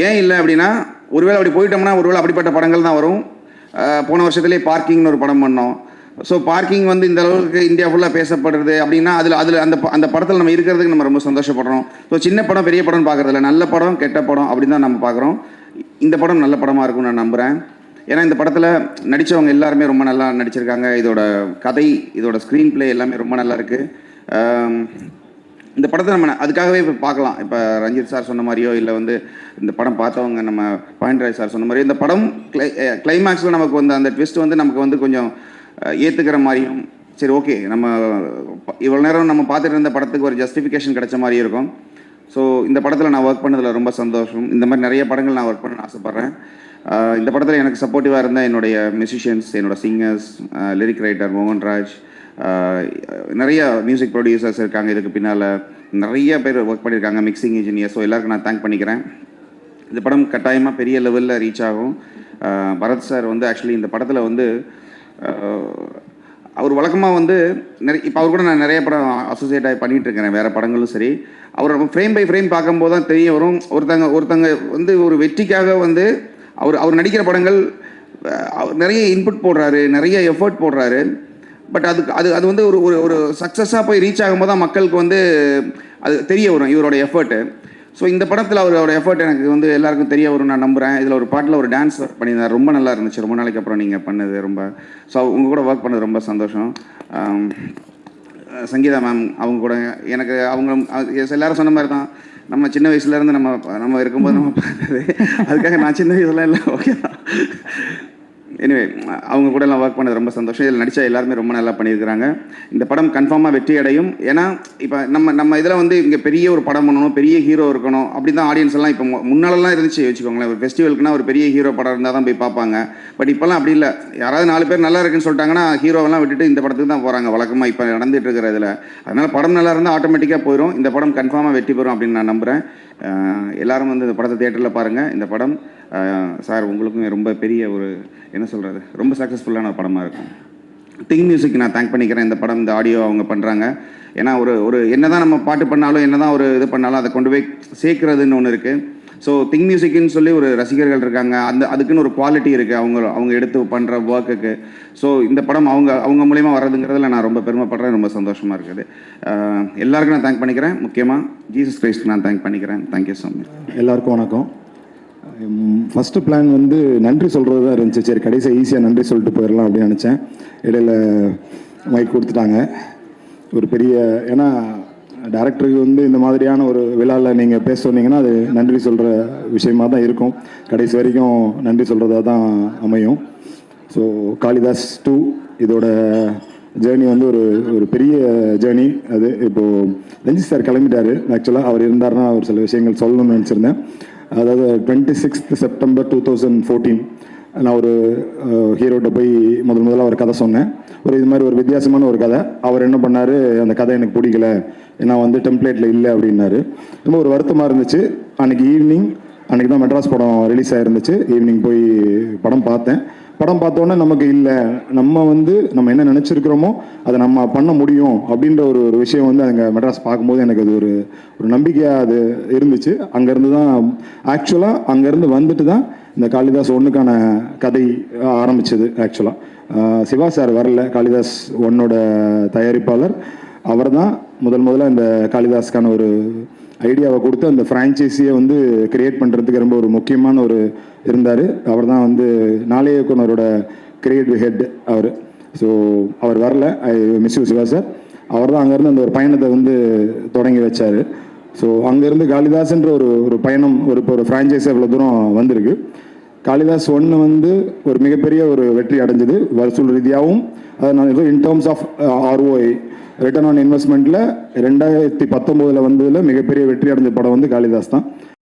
ஏன் இல்லை அப்படின்னா, ஒருவேளை அப்படி போயிட்டோம்னா ஒருவேளை அப்படிப்பட்ட படங்கள் தான் வரும். போன வருஷத்துலேயே பார்க்கிங்னு ஒரு படம் பண்ணோம். ஸோ பார்க்கிங் வந்து இந்த அளவுக்கு இந்தியா ஃபுல்லாக பேசப்படுறது அப்படின்னா அதில் அந்த படத்தில் நம்ம இருக்கிறதுக்கு நம்ம ரொம்ப சந்தோஷப்படுறோம். ஸோ சின்ன படம் பெரிய படம்னு பார்க்குறதில்ல, நல்ல படம் கெட்ட படம் அப்படின்னு தான் நம்ம பார்க்குறோம். இந்த படம் நல்ல படமாக இருக்கும்னு நான் நம்புகிறேன். ஏன்னா இந்த படத்தில் நடித்தவங்க எல்லாருமே ரொம்ப நல்லா நடிச்சிருக்காங்க. இதோட கதை, இதோட ஸ்க்ரீன் பிளே எல்லாமே ரொம்ப நல்லா இருக்குது. இந்த படத்தை நம்ம அதுக்காகவே இப்போ பார்க்கலாம். இப்போ ரஞ்சித் சார் சொன்ன மாதிரியோ இல்லை வந்து இந்த படம் பார்த்தவங்க நம்ம பாயிண்ட் சார் சொன்ன மாதிரியோ இந்த படம் கிளைமேக்ஸில் நமக்கு வந்து அந்த ட்விஸ்ட் வந்து நமக்கு வந்து கொஞ்சம் ஏற்றுக்கிற மாதிரியும், சரி ஓகே நம்ம இவ்வளோ நேரம் நம்ம பார்த்துட்டு இருந்த படத்துக்கு ஒரு ஜஸ்டிஃபிகேஷன் கிடைச்ச மாதிரி இருக்கும். ஸோ இந்த படத்தில் நான் ஒர்க் பண்ணதில் ரொம்ப சந்தோஷம். இந்த மாதிரி நிறைய படங்கள் நான் ஒர்க் பண்ண ஆசைப்பட்றேன். இந்த படத்தில் எனக்கு சப்போர்ட்டிவாக இருந்த என்னுடைய மியூசிஷியன்ஸ், என்னோட சிங்கர்ஸ், லிரிக் ரைட்டர் மோகன்ராஜ், நிறைய மியூசிக் ப்ரொடியூசர்ஸ் இருக்காங்க. இதுக்கு பின்னால் நிறைய பேர் ஒர்க் பண்ணியிருக்காங்க, மிக்சிங் இன்ஜினியர். ஸோ எல்லாருக்கும் நான் தேங்க் பண்ணிக்கிறேன். இந்த படம் கட்டாயமாக பெரிய லெவலில் ரீச் ஆகும். பரத் சார் வந்து ஆக்சுவலி இந்த படத்தில் வந்து அவர் வழக்கமாக வந்து இப்போ அவர் கூட நான் நிறைய படம் அசோசியேட் ஆகி பண்ணிகிட்டு இருக்கிறேன், வேறு படங்களும் சரி. அவர் ஃப்ரேம் பை ஃப்ரேம் பார்க்கும்போது தான் தெரிய வரும், ஒருத்தங்க வந்து ஒரு வெற்றிக்காக வந்து அவர் நடிக்கிற படங்கள் நிறைய இன்புட் போடுறாரு, நிறைய எஃபர்ட் போடுறாரு. பட் அது வந்து ஒரு சக்ஸஸாக போய் ரீச் ஆகும்போது தான் மக்களுக்கு வந்து அது தெரிய வரும் இவரோட எஃபர்ட்டு. ஸோ இந்த படத்தில் அவரோட எஃபர்ட் எனக்கு வந்து எல்லாருக்கும் தெரிய வரும் நான் நம்புகிறேன். இதில் ஒரு பாட்டில் ஒரு டான்ஸ் பண்ணியிருந்தார், ரொம்ப நல்லா இருந்துச்சு. ரொம்ப நாளைக்கு அப்புறம் நீங்கள் பண்ணது ரொம்ப, ஸோ உங்கள் கூட ஒர்க் பண்ணது ரொம்ப சந்தோஷம். சங்கீதா மேம் அவங்க கூட எனக்கு எல்லாரும் சொன்ன மாதிரி தான், நம்ம சின்ன வயசுலேருந்து நம்ம இருக்கும்போது நம்ம பார்த்தது, அதுக்காக நான் சின்ன வயசுல இல்லை, ஓகே தான். எனிவே அவங்க கூட எல்லாம் ஒர்க் பண்ணது ரொம்ப சந்தோஷம். இதில் நடித்தா எல்லாருமே ரொம்ப நல்லா பண்ணியிருக்கிறாங்க. இந்த படம் கன்ஃபார்மாக வெற்றி அடையும். ஏன்னா இப்போ நம்ம இதில் வந்து இங்கே பெரிய ஒரு படம் பண்ணணும், பெரிய ஹீரோ இருக்கணும், அப்படி தான் ஆடியன்ஸ் எல்லாம் இப்போ முன்னாலெல்லாம் இருந்துச்சு வச்சுக்கோங்களேன். ஒரு ஃபெஸ்டிவல்க்குனா ஒரு பெரிய ஹீரோ படம் இருந்தால் தான் போய் பார்ப்பாங்க. பட் இப்போல்லாம் அப்படி இல்லை. யாராவது 4 பேர் நல்லா இருக்குன்னு சொல்லிட்டாங்கன்னா ஹீரோவெல்லாம் விட்டுட்டு இந்த படத்துக்கு தான் போகிறாங்க வழக்கமாக இப்போ நடந்துட்டு இருக்கிற இதில். அதனால் படம் நல்லா இருந்தால் ஆட்டோமேட்டிக்காக போயிடும். இந்த படம் கன்ஃபார்மாக வெற்றி பெறும் அப்படின்னு நான் நம்புகிறேன். எல்லாரும் வந்து இந்த படத்தை தியேட்டரில் பாருங்கள். இந்த படம் சார் உங்களுக்கும் ரொம்ப பெரிய ஒரு என்ன சொல்கிறது, ரொம்ப சக்ஸஸ்ஃபுல்லான படமாக இருக்கும். திங் மியூசிக் நான் தேங்க் பண்ணிக்கிறேன். இந்த படம், இந்த ஆடியோ அவங்க பண்ணுறாங்க. ஏன்னா ஒரு என்ன தான் நம்ம பாட்டு பண்ணாலும், என்ன தான் ஒரு இது பண்ணாலும், அதை கொண்டு போய் சேர்க்குறதுன்னு ஒன்று இருக்குது. ஸோ திங் மியூசிக்னு சொல்லி ஒரு ரசிகர்கள் இருக்காங்க, அதுக்குன்னு ஒரு குவாலிட்டி இருக்குது அவங்க எடுத்து பண்ணுற ஒர்க்குக்கு. ஸோ இந்த படம் அவங்க மூலிமா வர்றதுங்கிறதுல நான் ரொம்ப பெருமைப்படுறேன், ரொம்ப சந்தோஷமாக இருக்குது. எல்லாருக்கும் நான் தேங்க் பண்ணிக்கிறேன். முக்கியமாக ஜீசஸ் கிரைஸ்ட்க்கு நான் தேங்க் பண்ணிக்கிறேன். Thank you so much. எல்லாருக்கும் வணக்கம். ஃபஸ்ட்டு பிளான் வந்து நன்றி சொல்கிறது தான் இருந்துச்சு. சரி கடைசியாக ஈஸியாக நன்றி சொல்லிட்டு போயிடலாம் அப்படின்னு நினச்சேன். இடையில மைக் கொடுத்துட்டாங்க. ஒரு பெரிய, ஏன்னா டேரக்டருக்கு வந்து இந்த மாதிரியான ஒரு விழாவில் நீங்கள் பேச சொன்னீங்கன்னா அது நன்றி சொல்கிற விஷயமாக தான் இருக்கும். கடைசி வரைக்கும் நன்றி சொல்கிறதா தான் அமையும். ஸோ காளிதாஸ் 2 இதோட ஜேர்னி வந்து ஒரு பெரிய ஜேர்னி. அது இப்போது ரஞ்சித் சார் கிளம்பிட்டார். ஆக்சுவலாக அவர் இருந்தார்னா ஒரு சில விஷயங்கள் சொல்லணும்னு நினச்சிருந்தேன். அதாவது 26 செப்டம்பர் 2014 நான் ஒரு ஹீரோட்ட போய் முதல்ல ஒரு கதை சொன்னேன். இது மாதிரி ஒரு வித்தியாசமான ஒரு கதை. அவர் என்ன பண்ணார், அந்த கதை எனக்கு பிடிக்கல, ஏன்னா வந்து டெம்ப்ளேட்டில் இல்லை அப்படின்னாரு. ரொம்ப ஒரு வருத்தமாக இருந்துச்சு. அன்றைக்கி தான் மெட்ராஸ் படம் ரிலீஸ் ஆகிருந்துச்சு. ஈவினிங் போய் படம் பார்த்தேன். படம் பார்த்தோன்னே நமக்கு இல்லை, நம்ம என்ன நினச்சிருக்கிறோமோ அதை நம்ம பண்ண முடியும் அப்படின்ற ஒரு விஷயம் வந்து அங்கே மெட்ராஸ் பார்க்கும்போது எனக்கு அது ஒரு நம்பிக்கையாக அது இருந்துச்சு. அங்கேருந்து தான் ஆக்சுவலாக அங்கேருந்து வந்துட்டு தான் இந்த காளிதாஸ் 1க்கான கதை ஆரம்பிச்சது. ஆக்சுவலாக சிவா சார் வரல, காளிதாஸ் 1ஓட தயாரிப்பாளர் அவர் தான் முதல்ல இந்த காளிதாஸ்க்கான ஒரு ஐடியாவை கொடுத்து அந்த ஃப்ரான்ச்சைஸியை வந்து கிரியேட் பண்ணுறதுக்கு ரொம்ப ஒரு முக்கியமான ஒரு இருந்தார். அவர் தான் வந்து நாளைய இயக்குனரோட கிரியேட்டிவ் ஹெட் அவர். ஸோ அவர் வரல, I miss you Siva sir. அவர் தான் அங்கேருந்து அந்த ஒரு பயணத்தை வந்து தொடங்கி வச்சார். ஸோ அங்கேருந்து காளிதாஸ்ன்ற ஒரு பயணம், ஒரு ஃப்ரான்ச்சைஸி அவ்வளோ தூரம் வந்திருக்கு. காளிதாஸ் 1 வந்து ஒரு மிகப்பெரிய ஒரு வெற்றி அடைஞ்சது வசூல் ரீதியாகவும். அதனால் in terms of ROI return on இன்வெஸ்ட்மெண்ட்டில் 2019 வந்ததில் மிகப்பெரிய வெற்றி அடைஞ்ச படம் வந்து காளிதாஸ் தான்.